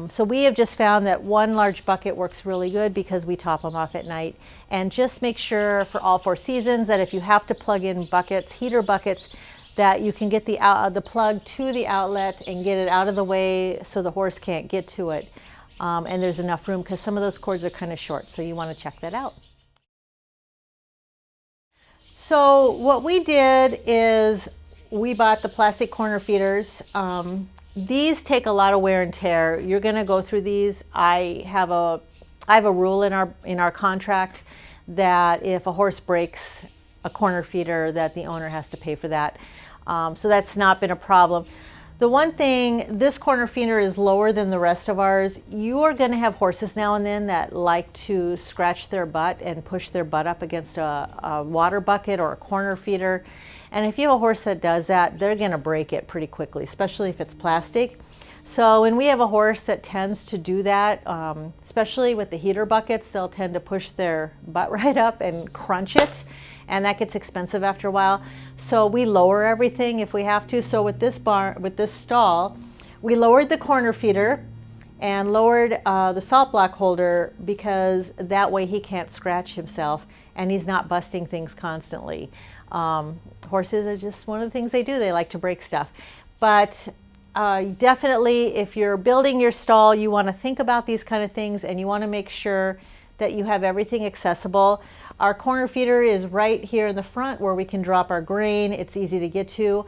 So we have just found that one large bucket works really good because we top them off at night. And just make sure for all 4 seasons that if you have to plug in buckets, heater buckets, that you can get the plug to the outlet and get it out of the way so the horse can't get to it. And there's enough room because some of those cords are kind of short, so you want to check that out. So what we did is we bought the plastic corner feeders. These take a lot of wear and tear. You're going to go through these. I have a rule in our contract that if a horse breaks a corner feeder, that the owner has to pay for that. So that's not been a problem. The one thing, this corner feeder is lower than the rest of ours. You are going to have horses now and then that like to scratch their butt and push their butt up against a water bucket or a corner feeder. And if you have a horse that does that, they're going to break it pretty quickly, especially if it's plastic. So when we have a horse that tends to do that, especially with the heater buckets, they'll tend to push their butt right up and crunch it. And that gets expensive after a while. So we lower everything if we have to. So with this stall, we lowered the corner feeder and lowered the salt block holder because that way he can't scratch himself and he's not busting things constantly. Horses are just one of the things they do. They like to break stuff. But definitely if you're building your stall, you want to think about these kind of things and you want to make sure that you have everything accessible. Our corner feeder is right here in the front where we can drop our grain. It's easy to get to.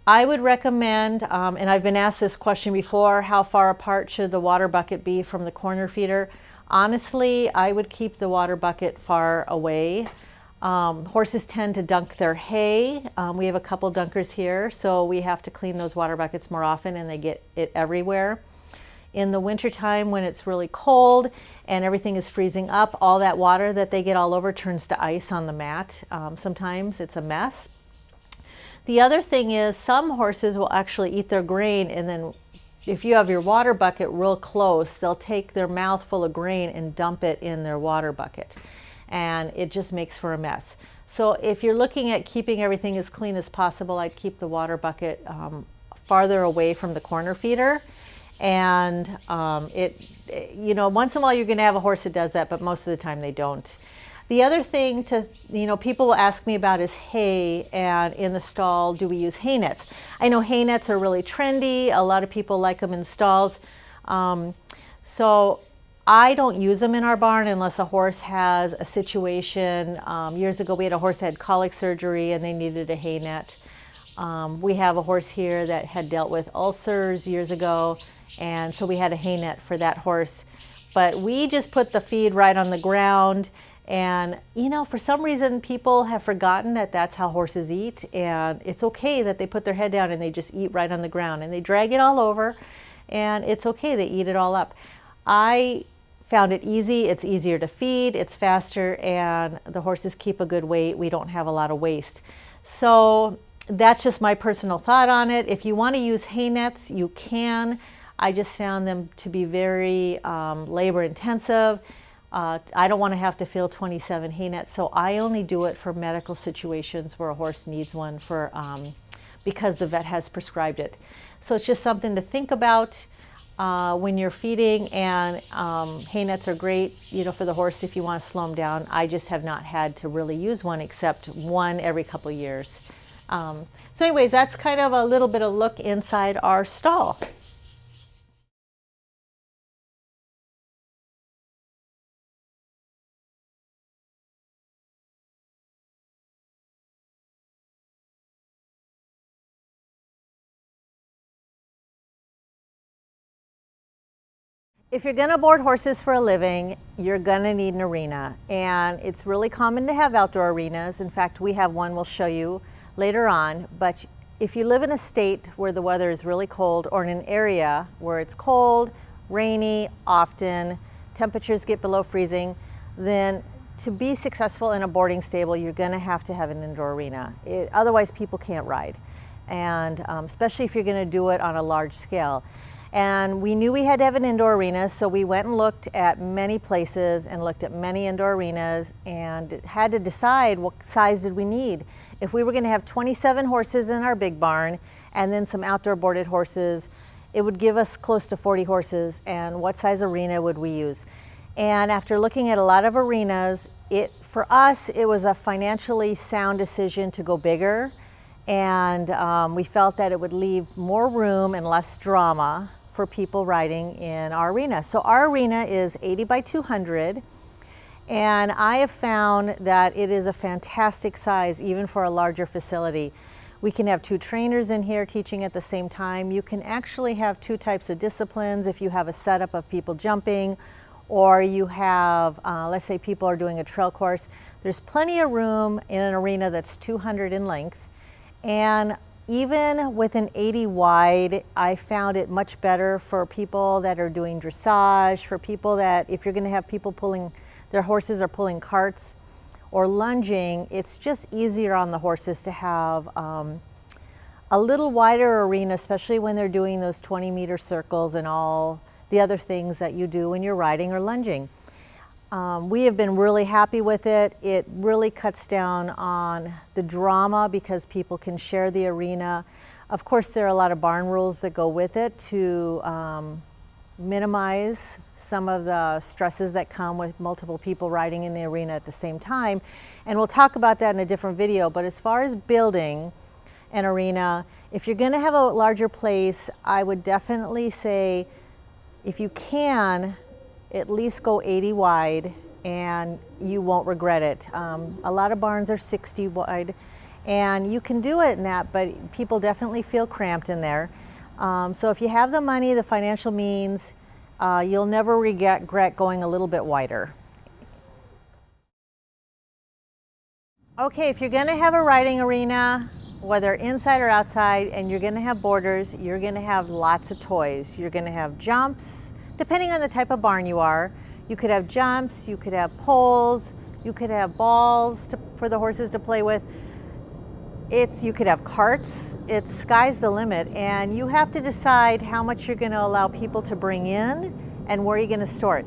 I would recommend, and I've been asked this question before, how far apart should the water bucket be from the corner feeder? Honestly, I would keep the water bucket far away. Horses tend to dunk their hay. We have a couple dunkers here, so we have to clean those water buckets more often and they get it everywhere. In the wintertime when it's really cold and everything is freezing up, all that water that they get all over turns to ice on the mat. Sometimes it's a mess. The other thing is some horses will actually eat their grain, and then if you have your water bucket real close, they'll take their mouth full of grain and dump it in their water bucket. And it just makes for a mess. So if you're looking at keeping everything as clean as possible, I'd keep the water bucket farther away from the corner feeder. And you know, once in a while you're going to have a horse that does that, but most of the time they don't. The other thing people will ask me about is hay, and in the stall, do we use hay nets? I know hay nets are really trendy. A lot of people like them in stalls. So I don't use them in our barn unless a horse has a situation. Years ago, we had a horse that had colic surgery and they needed a hay net. We have a horse here that had dealt with ulcers years ago, and so we had a hay net for that horse. But we just put the feed right on the ground, and you know, for some reason people have forgotten that that's how horses eat, and it's okay that they put their head down and they just eat right on the ground, and they drag it all over, and it's okay, they eat it all up. I found it easy. It's easier to feed, it's faster, and the horses keep a good weight. We don't have a lot of waste. So that's just my personal thought on it. If you want to use hay nets, you can. I just found them to be very labor intensive. I don't want to have to fill 27 hay nets, so I only do it for medical situations where a horse needs one because the vet has prescribed it. So it's just something to think about when you're feeding, and hay nets are great, you know, for the horse if you want to slow them down. I just have not had to really use one except one every couple of years. So anyways, that's kind of a little bit of look inside our stall. If you're going to board horses for a living, you're going to need an arena, and it's really common to have outdoor arenas. In fact, we have one we'll show you later on, but if you live in a state where the weather is really cold, or in an area where it's cold, rainy, often, temperatures get below freezing, then to be successful in a boarding stable, you're going to have an indoor arena. Otherwise, people can't ride, and especially if you're going to do it on a large scale. And we knew we had to have an indoor arena, so we went and looked at many places and looked at many indoor arenas and had to decide what size did we need. If we were going to have 27 horses in our big barn and then some outdoor boarded horses, it would give us close to 40 horses, and what size arena would we use? And after looking at a lot of arenas, for us, it was a financially sound decision to go bigger, and we felt that it would leave more room and less drama for people riding in our arena. So our arena is 80 by 200, and I have found that it is a fantastic size even for a larger facility. We can have 2 trainers in here teaching at the same time. You can actually have 2 types of disciplines if you have a setup of people jumping, or you have, let's say people are doing a trail course. There's plenty of room in an arena that's 200 in length, and even with an 80 wide, I found it much better for people that are doing dressage, for people that, if you're going to have people pulling, their horses are pulling carts or lunging, it's just easier on the horses to have a little wider arena, especially when they're doing those 20-meter circles and all the other things that you do when you're riding or lunging. We have been really happy with it. It really cuts down on the drama because people can share the arena. Of course, there are a lot of barn rules that go with it to minimize some of the stresses that come with multiple people riding in the arena at the same time. And we'll talk about that in a different video. But as far as building an arena, if you're going to have a larger place, I would definitely say, if you can, at least go 80 wide and you won't regret it. A lot of barns are 60 wide, and you can do it in that, but people definitely feel cramped in there. So if you have the money, the financial means, you'll never regret going a little bit wider. Okay, if you're going to have a riding arena, whether inside or outside, and you're going to have boarders, you're going to have lots of toys. You're going to have jumps. Depending on the type of barn you are, you could have jumps, you could have poles, you could have balls for the horses to play with. You could have carts. It's sky's the limit, and you have to decide how much you're going to allow people to bring in and where you're going to store it.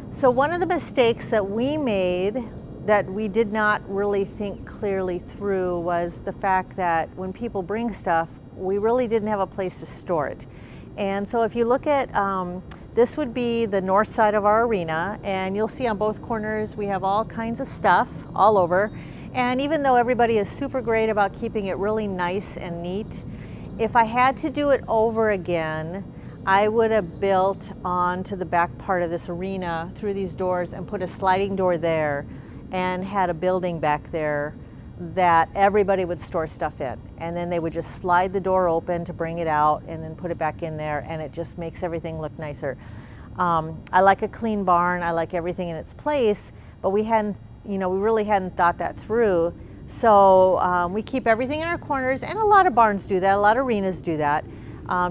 So one of the mistakes that we made that we did not really think clearly through was the fact that when people bring stuff, we really didn't have a place to store it. And so if you look at this would be the north side of our arena, and you'll see on both corners we have all kinds of stuff all over. And even though everybody is super great about keeping it really nice and neat, if I had to do it over again, I would have built onto the back part of this arena through these doors and put a sliding door there and had a building back there that everybody would store stuff in, and then they would just slide the door open to bring it out and then put it back in there, and it just makes everything look nicer. I like a clean barn. I like everything in its place, but we really hadn't thought that through. So we keep everything in our corners, and a lot of barns do that. A lot of arenas do that.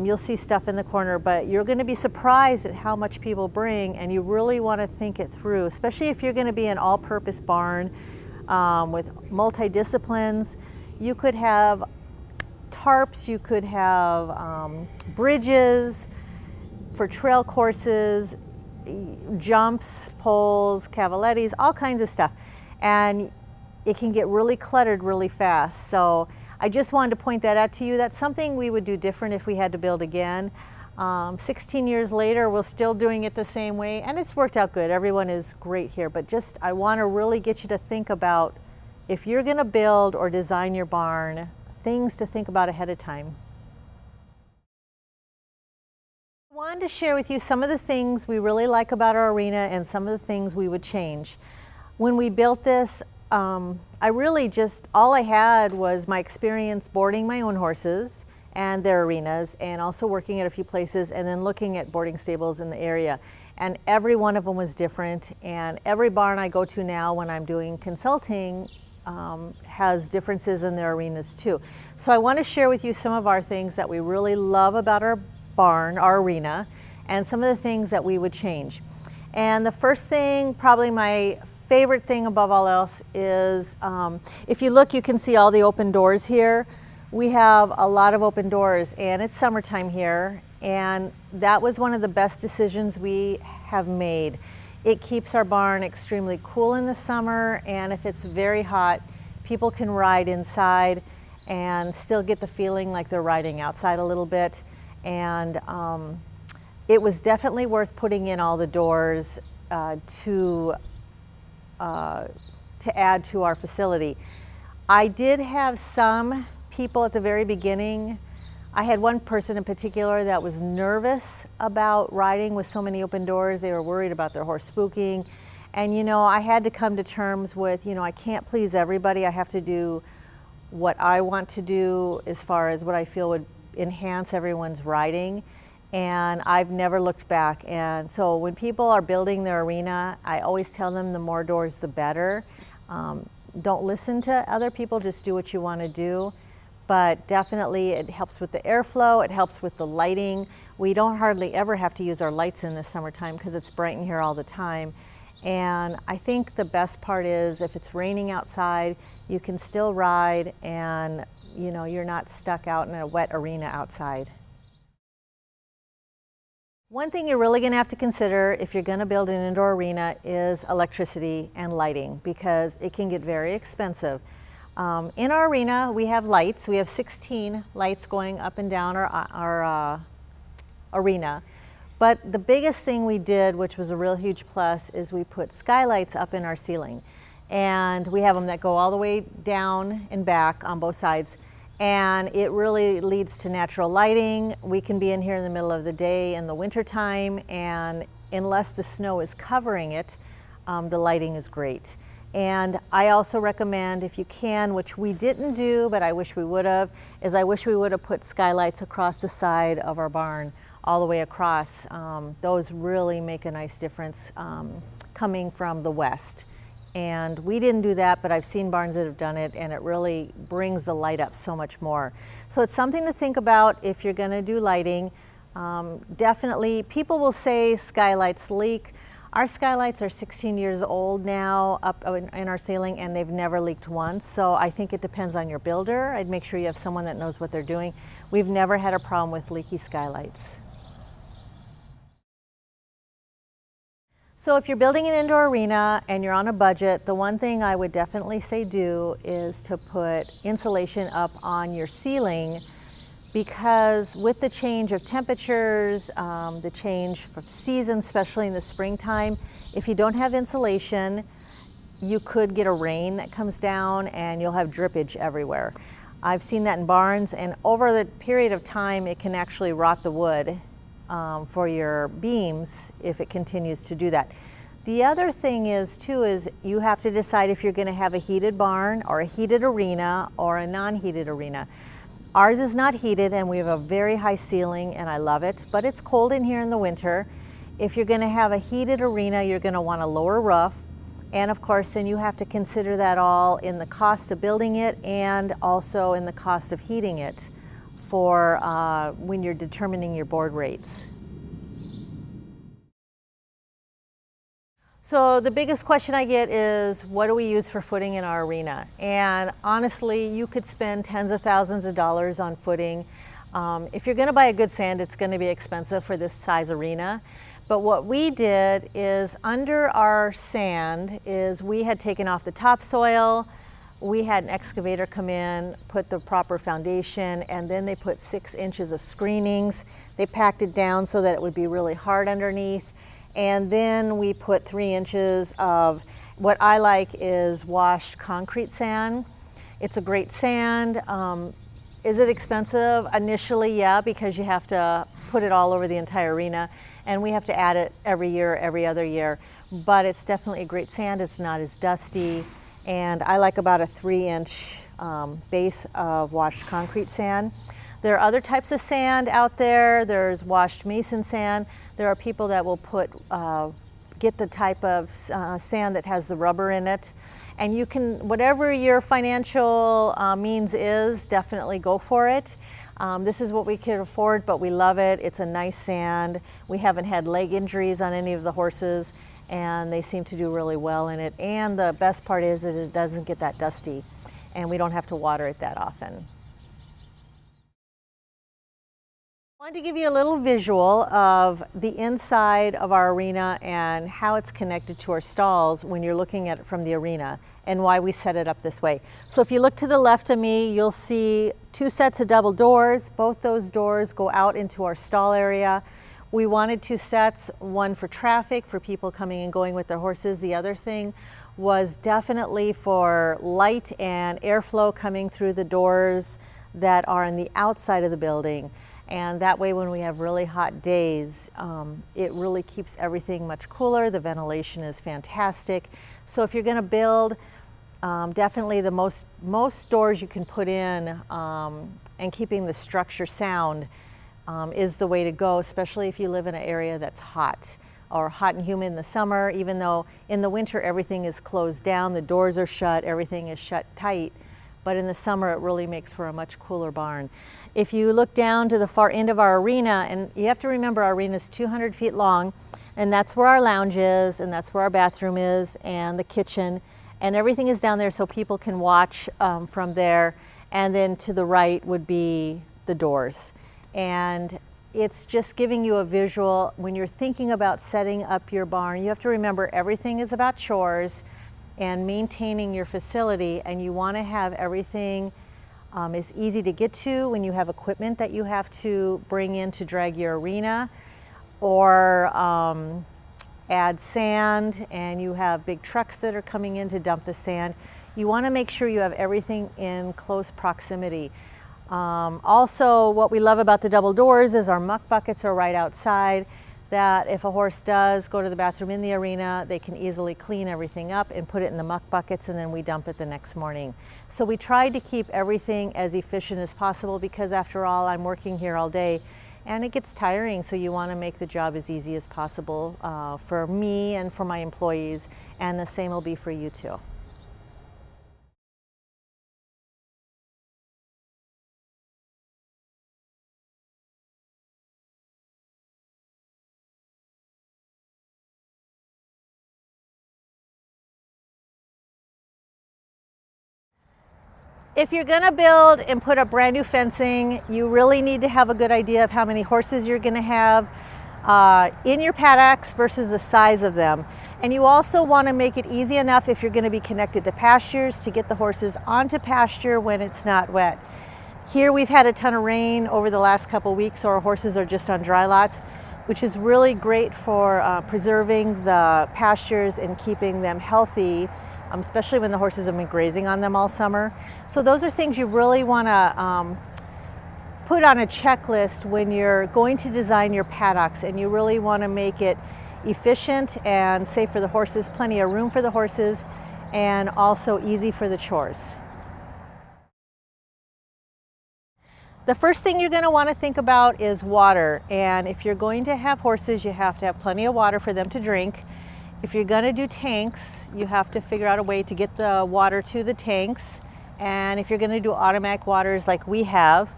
You'll see stuff in the corner, but you're going to be surprised at how much people bring, and you really want to think it through, especially if you're going to be an all-purpose barn with multi-disciplines. You could have tarps, you could have bridges for trail courses, jumps, poles, cavalettis, all kinds of stuff. And it can get really cluttered really fast. So I just wanted to point that out to you. That's something we would do different if we had to build again. 16 years later, we're still doing it the same way, and it's worked out good. Everyone is great here, but I want to really get you to think about, if you're going to build or design your barn, things to think about ahead of time. I wanted to share with you some of the things we really like about our arena and some of the things we would change. When we built this, I really all I had was my experience boarding my own horses and their arenas, and also working at a few places, and then looking at boarding stables in the area. and every one of them was different. And every barn I go to now when I'm doing consulting has differences in their arenas too. So I want to share with you some of our things that we really love about our barn, our arena, and some of the things that we would change. And the first thing, probably my favorite thing above all else, is if you look, you can see all the open doors here. We have a lot of open doors, and it's summertime here, and that was one of the best decisions we have made. It keeps our barn extremely cool in the summer, and if it's very hot, people can ride inside and still get the feeling like they're riding outside a little bit. And it was definitely worth putting in all the doors to add to our facility. I did have some people at the very beginning. I had one person in particular that was nervous about riding with so many open doors. They were worried about their horse spooking. And you know, I had to come to terms with, you know, I can't please everybody. I have to do what I want to do as far as what I feel would enhance everyone's riding. And I've never looked back. And so when people are building their arena, I always tell them the more doors, the better. Don't listen to other people, just do what you want to do. But definitely it helps with the airflow, it helps with the lighting. We don't hardly ever have to use our lights in the summertime because it's bright in here all the time. And I think the best part is if it's raining outside, you can still ride, and you know, you're not stuck out in a wet arena outside. One thing you're really going to have to consider if you're going to build an indoor arena is electricity and lighting, because it can get very expensive. In our arena, we have lights. We have 16 lights going up and down our arena. But the biggest thing we did, which was a real huge plus, is we put skylights up in our ceiling. And we have them that go all the way down and back on both sides. And it really leads to natural lighting. We can be in here in the middle of the day in the winter time, and unless the snow is covering it, the lighting is great. And I also recommend, if you can, which we didn't do, but I wish we would have, is I wish we would have put skylights across the side of our barn, all the way across. Those really make a nice difference coming from the west. And we didn't do that, but I've seen barns that have done it, and it really brings the light up so much more. So it's something to think about if you're gonna do lighting. Definitely, people will say skylights leak. Our skylights are 16 years old now up in our ceiling, and they've never leaked once. So I think it depends on your builder. I'd make sure you have someone that knows what they're doing. We've never had a problem with leaky skylights. So if you're building an indoor arena and you're on a budget, the one thing I would definitely say do is to put insulation up on your ceiling, because with the change of temperatures, the change of season, especially in the springtime, if you don't have insulation, you could get a rain that comes down and you'll have drippage everywhere. I've seen that in barns, and over the period of time, it can actually rot the wood for your beams if it continues to do that. The other thing is too, is you have to decide if you're going to have a heated barn or a heated arena or a non-heated arena. Ours is not heated, and we have a very high ceiling, and I love it, but it's cold in here in the winter. If you're going to have a heated arena, you're going to want a lower roof, and of course then you have to consider that all in the cost of building it and also in the cost of heating it for when you're determining your board rates. So the biggest question I get is, what do we use for footing in our arena? And honestly, you could spend tens of thousands of dollars on footing. If you're going to buy a good sand, it's going to be expensive for this size arena. But what we did is, under our sand, is we had taken off the topsoil. We had an excavator come in, put the proper foundation, and then they put 6 inches of screenings. They packed it down so that it would be really hard underneath. And then we put 3 inches of what I like is washed concrete sand. It's a great sand. Is it expensive? Initially, yeah, because you have to put it all over the entire arena, and we have to add it every year, every other year. But it's definitely a great sand. It's not as dusty. And I like about a 3-inch base of washed concrete sand. There are other types of sand out there. There's washed mason sand. There are people that will get the type of sand that has the rubber in it. And you can, whatever your financial means is, definitely go for it. This is what we can afford, but we love it. It's a nice sand. We haven't had leg injuries on any of the horses, and they seem to do really well in it. And the best part is it doesn't get that dusty, and we don't have to water it that often. I wanted to give you a little visual of the inside of our arena and how it's connected to our stalls when you're looking at it from the arena, and why we set it up this way. So if you look to the left of me, you'll see 2 sets of double doors. Both those doors go out into our stall area. We wanted 2 sets, one for traffic, for people coming and going with their horses. The other thing was definitely for light and airflow coming through the doors that are on the outside of the building. And that way, when we have really hot days, it really keeps everything much cooler. The ventilation is fantastic. So if you're going to build, definitely the most doors you can put in, and keeping the structure sound is the way to go, especially if you live in an area that's hot or hot and humid in the summer. Even though in the winter everything is closed down, the doors are shut, everything is shut tight. But in the summer, it really makes for a much cooler barn. If you look down to the far end of our arena, and you have to remember our arena is 200 feet long, and that's where our lounge is, and that's where our bathroom is, and the kitchen, and everything is down there so people can watch from there. And then to the right would be the doors. And it's just giving you a visual. When you're thinking about setting up your barn, you have to remember everything is about chores and maintaining your facility, and you want to have everything as easy to get to when you have equipment that you have to bring in to drag your arena, or add sand, and you have big trucks that are coming in to dump the sand. You want to make sure you have everything in close proximity. Also, what we love about the double doors is our muck buckets are right outside, that if a horse does go to the bathroom in the arena, they can easily clean everything up and put it in the muck buckets, and then we dump it the next morning. So we tried to keep everything as efficient as possible, because after all, I'm working here all day and it gets tiring, so you want to make the job as easy as possible for me and for my employees, and the same will be for you too. If you're gonna build and put up brand new fencing, you really need to have a good idea of how many horses you're gonna have in your paddocks versus the size of them. And you also wanna make it easy enough, if you're gonna be connected to pastures, to get the horses onto pasture when it's not wet. Here we've had a ton of rain over the last couple weeks, so our horses are just on dry lots, which is really great for preserving the pastures and keeping them healthy, especially when the horses have been grazing on them all summer. So those are things you really want to put on a checklist when you're going to design your paddocks, and you really want to make it efficient and safe for the horses, plenty of room for the horses, and also easy for the chores. The first thing you're going to want to think about is water, and if you're going to have horses, you have to have plenty of water for them to drink. If you're going to do tanks, you have to figure out a way to get the water to the tanks. And if you're going to do automatic waters like we have,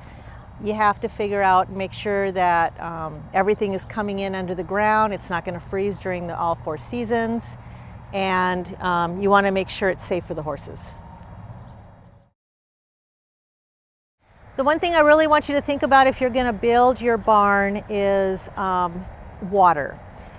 you have to figure out, make sure that everything is coming in under the ground. It's not going to freeze during all 4 seasons. And you want to make sure it's safe for the horses. The one thing I really want you to think about if you're going to build your barn is water.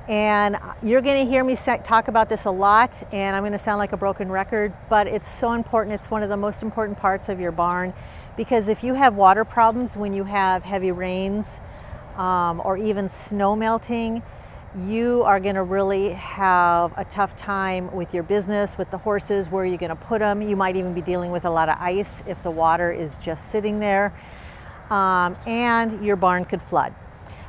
And you're going to hear me talk about this a lot, and I'm going to sound like a broken record, but it's so important. It's one of the most important parts of your barn, because if you have water problems when you have heavy rains or even snow melting, you are going to really have a tough time with your business, with the horses, where you're going to put them. You might even be dealing with a lot of ice if the water is just sitting there, and your barn could flood.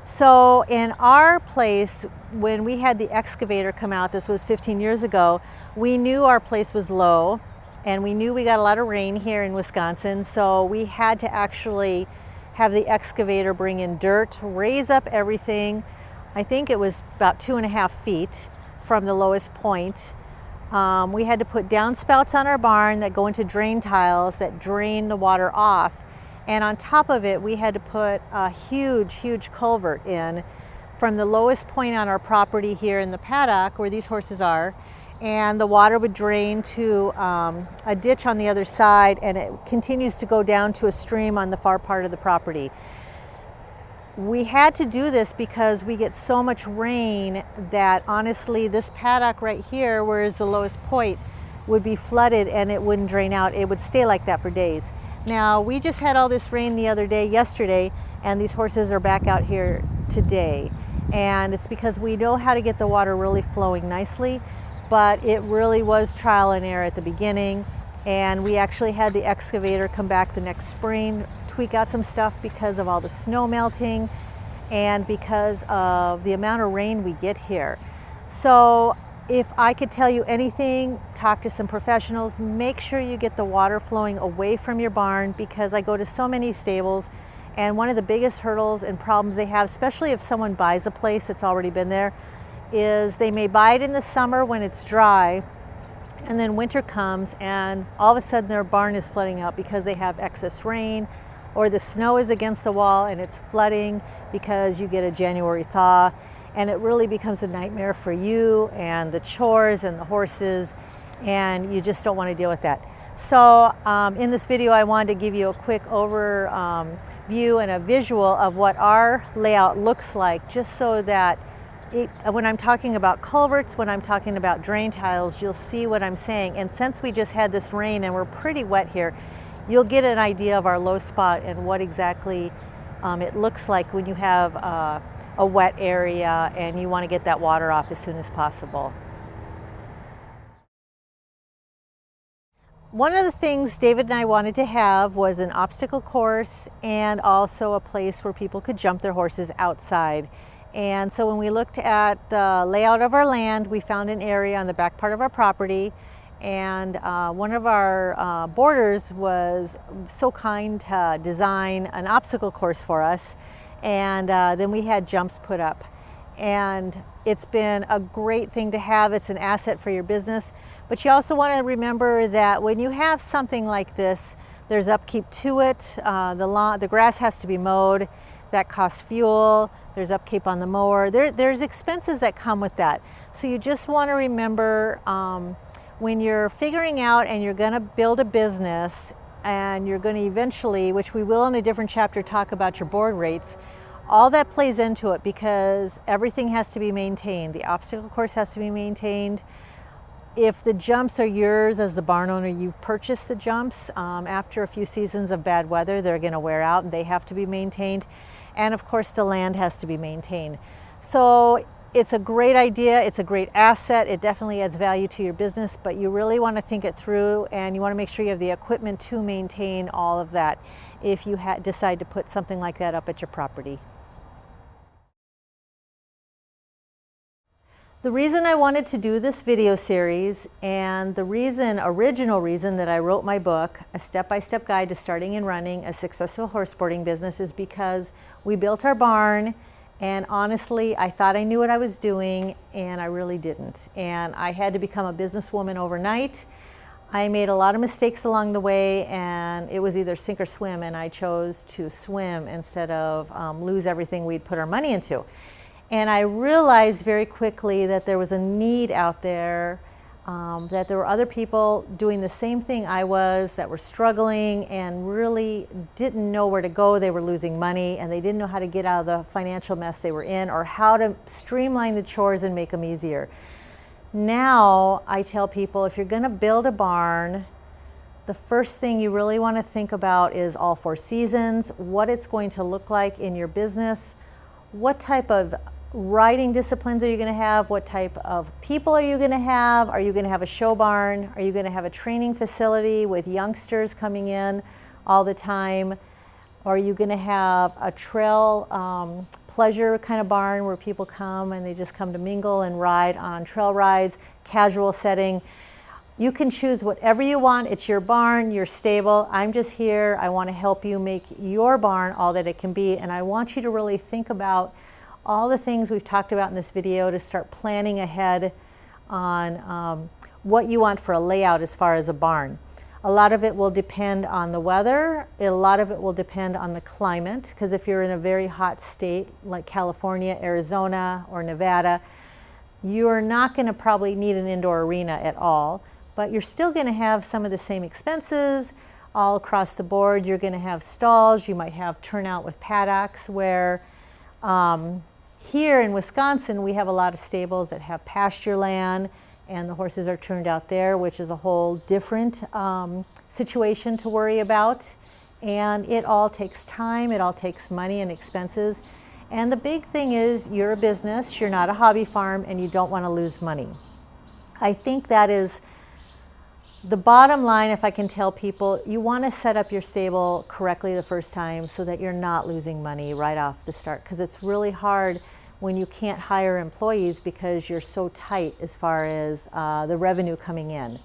So in our place, when we had the excavator come out, this was 15 years ago, we knew our place was low, and we knew we got a lot of rain here in Wisconsin, so we had to actually have the excavator bring in dirt, raise up everything. I think it was about 2.5 feet from the lowest point. We had to put downspouts on our barn that go into drain tiles that drain the water off. And on top of it, we had to put a huge culvert in from the lowest point on our property here in the paddock where these horses are. And the water would drain to a ditch on the other side, and it continues to go down to a stream on the far part of the property. We had to do this because we get so much rain that honestly this paddock right here, where is the lowest point, would be flooded and it wouldn't drain out. It would stay like that for days. Now, we just had all this rain the other day, yesterday, and these horses are back out here today. And it's because we know how to get the water really flowing nicely, but it really was trial and error at the beginning. And we actually had the excavator come back the next spring, tweak out some stuff because of all the snow melting and because of the amount of rain we get here. So if I could tell you anything, talk to some professionals, make sure you get the water flowing away from your barn, because I go to so many stables and one of the biggest hurdles and problems they have, especially if someone buys a place that's already been there, is they may buy it in the summer when it's dry, and then winter comes and all of a sudden their barn is flooding out because they have excess rain, or the snow is against the wall and it's flooding because you get a January thaw, and it really becomes a nightmare for you and the chores and the horses, and you just don't want to deal with that. So in this video I wanted to give you a quick overview and a visual of what our layout looks like, just so that when I'm talking about culverts, when I'm talking about drain tiles, you'll see what I'm saying. And since we just had this rain and we're pretty wet here, you'll get an idea of our low spot and what exactly it looks like when you have a wet area and you want to get that water off as soon as possible. One of the things David and I wanted to have was an obstacle course and also a place where people could jump their horses outside. And so when we looked at the layout of our land, we found an area on the back part of our property, and one of our boarders was so kind to design an obstacle course for us, and then we had jumps put up. And it's been a great thing to have. It's an asset for your business, but you also want to remember that when you have something like this, there's upkeep to it. The grass has to be mowed. That costs fuel. There's upkeep on the mower. There's expenses that come with that. So you just want to remember when you're figuring out and you're going to build a business, and you're going to eventually, which we will in a different chapter, talk about your board rates, all that plays into it, because everything has to be maintained. The obstacle course has to be maintained. If the jumps are yours as the barn owner, you've purchased the jumps. After a few seasons of bad weather, they're going to wear out and they have to be maintained. And of course the land has to be maintained. So it's a great idea, it's a great asset, it definitely adds value to your business, but you really want to think it through, and you want to make sure you have the equipment to maintain all of that if you decide to put something like that up at your property. The reason I wanted to do this video series, and the original reason that I wrote my book, A Step-by-Step Guide to Starting and Running a Successful Horse Boarding Business, is because we built our barn, and honestly, I thought I knew what I was doing, and I really didn't. And I had to become a businesswoman overnight. I made a lot of mistakes along the way, and it was either sink or swim, and I chose to swim instead of lose everything we'd put our money into. And I realized very quickly that there was a need out there, that there were other people doing the same thing I was, that were struggling and really didn't know where to go. They were losing money and they didn't know how to get out of the financial mess they were in, or how to streamline the chores and make them easier. Now I tell people, if you're going to build a barn, the first thing you really want to think about is all 4 seasons, what it's going to look like in your business, what type of riding disciplines are you going to have? What type of people are you going to have? Are you going to have a show barn? Are you going to have a training facility with youngsters coming in all the time? Or are you going to have a trail pleasure kind of barn where people come and they just come to mingle and ride on trail rides, casual setting? You can choose whatever you want. It's your barn, your stable. I'm just here. I want to help you make your barn all that it can be. And I want you to really think about all the things we've talked about in this video to start planning ahead on what you want for a layout as far as a barn. A lot of it will depend on the weather. A lot of it will depend on the climate, because if you're in a very hot state like California, Arizona, or Nevada, you're not going to probably need an indoor arena at all, but you're still going to have some of the same expenses all across the board. You're going to have stalls. You might have turnout with paddocks, where here in Wisconsin, we have a lot of stables that have pasture land, and the horses are turned out there, which is a whole different situation to worry about. And it all takes time, it all takes money and expenses. And the big thing is, you're a business, you're not a hobby farm, and you don't want to lose money. I think that is the bottom line. If I can tell people, you want to set up your stable correctly the first time so that you're not losing money right off the start, because it's really hard when you can't hire employees because you're so tight as far as the revenue coming in.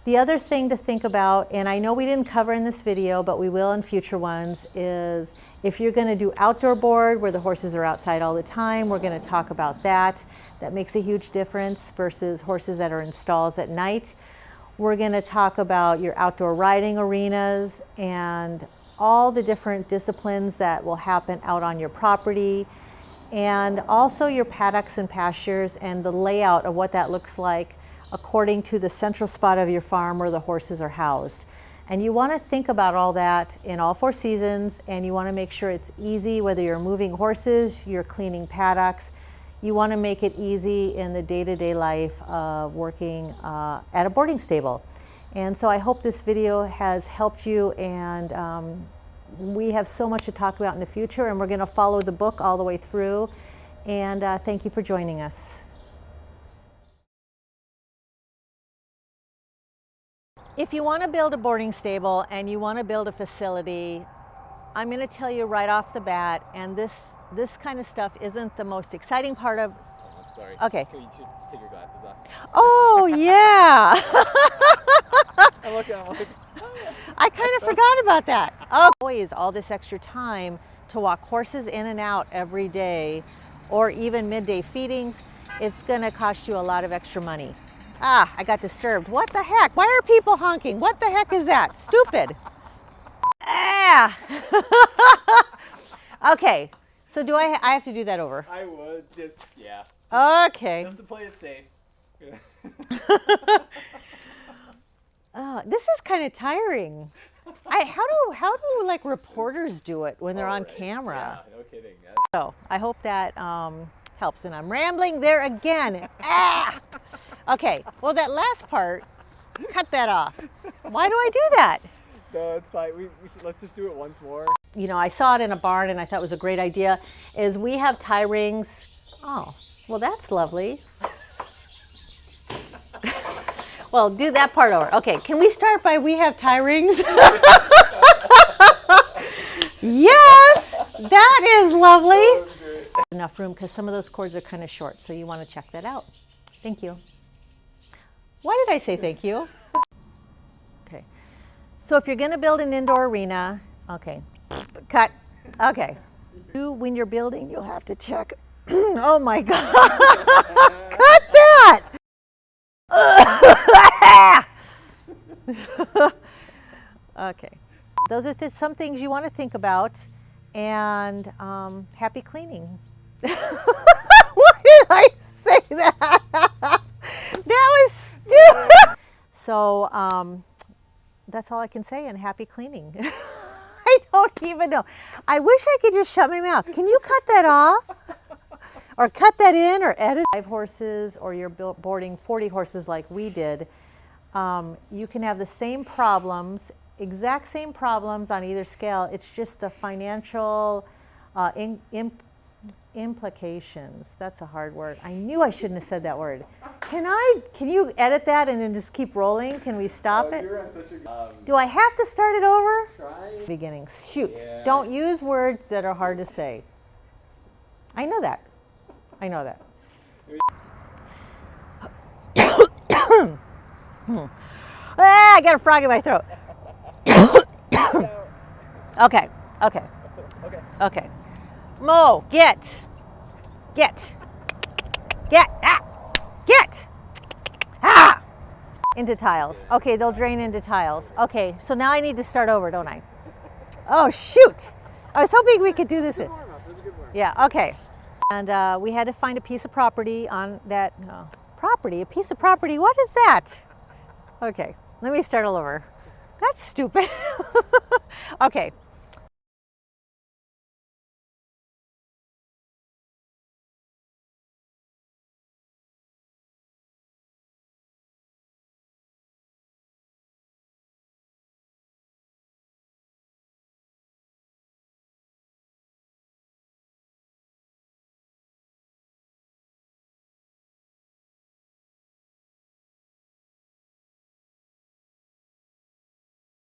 The other thing to think about, and I know we didn't cover in this video, but we will in future ones, is if you're going to do outdoor board where the horses are outside all the time, we're going to talk about that. That makes a huge difference versus horses that are in stalls at night. We're going to talk about your outdoor riding arenas and all the different disciplines that will happen out on your property, and also your paddocks and pastures and the layout of what that looks like according to the central spot of your farm where the horses are housed. And you want to think about all that in all 4 seasons, and you want to make sure it's easy, whether you're moving horses, you're cleaning paddocks. You want to make it easy in the day-to-day life of working at a boarding stable. And so I hope this video has helped you, and we have so much to talk about in the future, and we're going to follow the book all the way through. And thank you for joining us. If you want to build a boarding stable and you want to build a facility, I'm going to tell you right off the bat, and this kind of stuff isn't the most exciting part of... Oh, sorry. Okay. You should take your glasses off. Oh, yeah. I'm looking. I kind of forgot about that. Oh, always all this extra time to walk horses in and out every day, or even midday feedings, it's going to cost you a lot of extra money. Ah, I got disturbed. What the heck? Why are people honking? What the heck is that? Stupid. Ah. Okay, so do I have to do that over? I would just, yeah. Okay. Just to play it safe. Oh, this is kind of tiring. How do like reporters do it when they're on camera? Yeah, no kidding. So I hope that helps. And I'm rambling there again. Ah! Okay, well, that last part, cut that off. Why do I do that? No, it's fine. We should, let's just do it once more. You know, I saw it in a barn and I thought it was a great idea, is we have tie rings. Oh, well, that's lovely. Well, do that part over. Okay, can we start by we have tie rings? Yes, that is lovely. Enough room, because some of those cords are kind of short, so you want to check that out. Thank you. Why did I say thank you? Okay, so if you're going to build an indoor arena, okay, cut. Okay, when you're building, you'll have to check. Oh my God! Cut that! Okay, those are some things you want to think about, and happy cleaning. Why did I say that? That was stupid. So that's all I can say, and happy cleaning. I don't even know. I wish I could just shut my mouth. Can you cut that off? Or cut that in, or edit. 5 horses, or you're boarding 40 horses like we did, you can have the same problems, exact same problems on either scale. It's just the financial implications. That's a hard word. I knew I shouldn't have said that word. Can you edit that and then just keep rolling? Can we stop it? You're on such a, Do I have to start it over? Try. Beginning. Shoot. Yeah. Don't use words that are hard to say. I know that. I know that. Ah, I got a frog in my throat. Okay, okay, Okay. okay. Mo, get, ah, into tiles. Okay, they'll drain into tiles. Okay, so now I need to start over, don't I? Oh, shoot. I was hoping we could do this. Warm up. It was a good warm up. Yeah, okay. And we had to find a piece of property on that, property, a piece of property, what is that? Okay, let me start all over. That's stupid. Okay,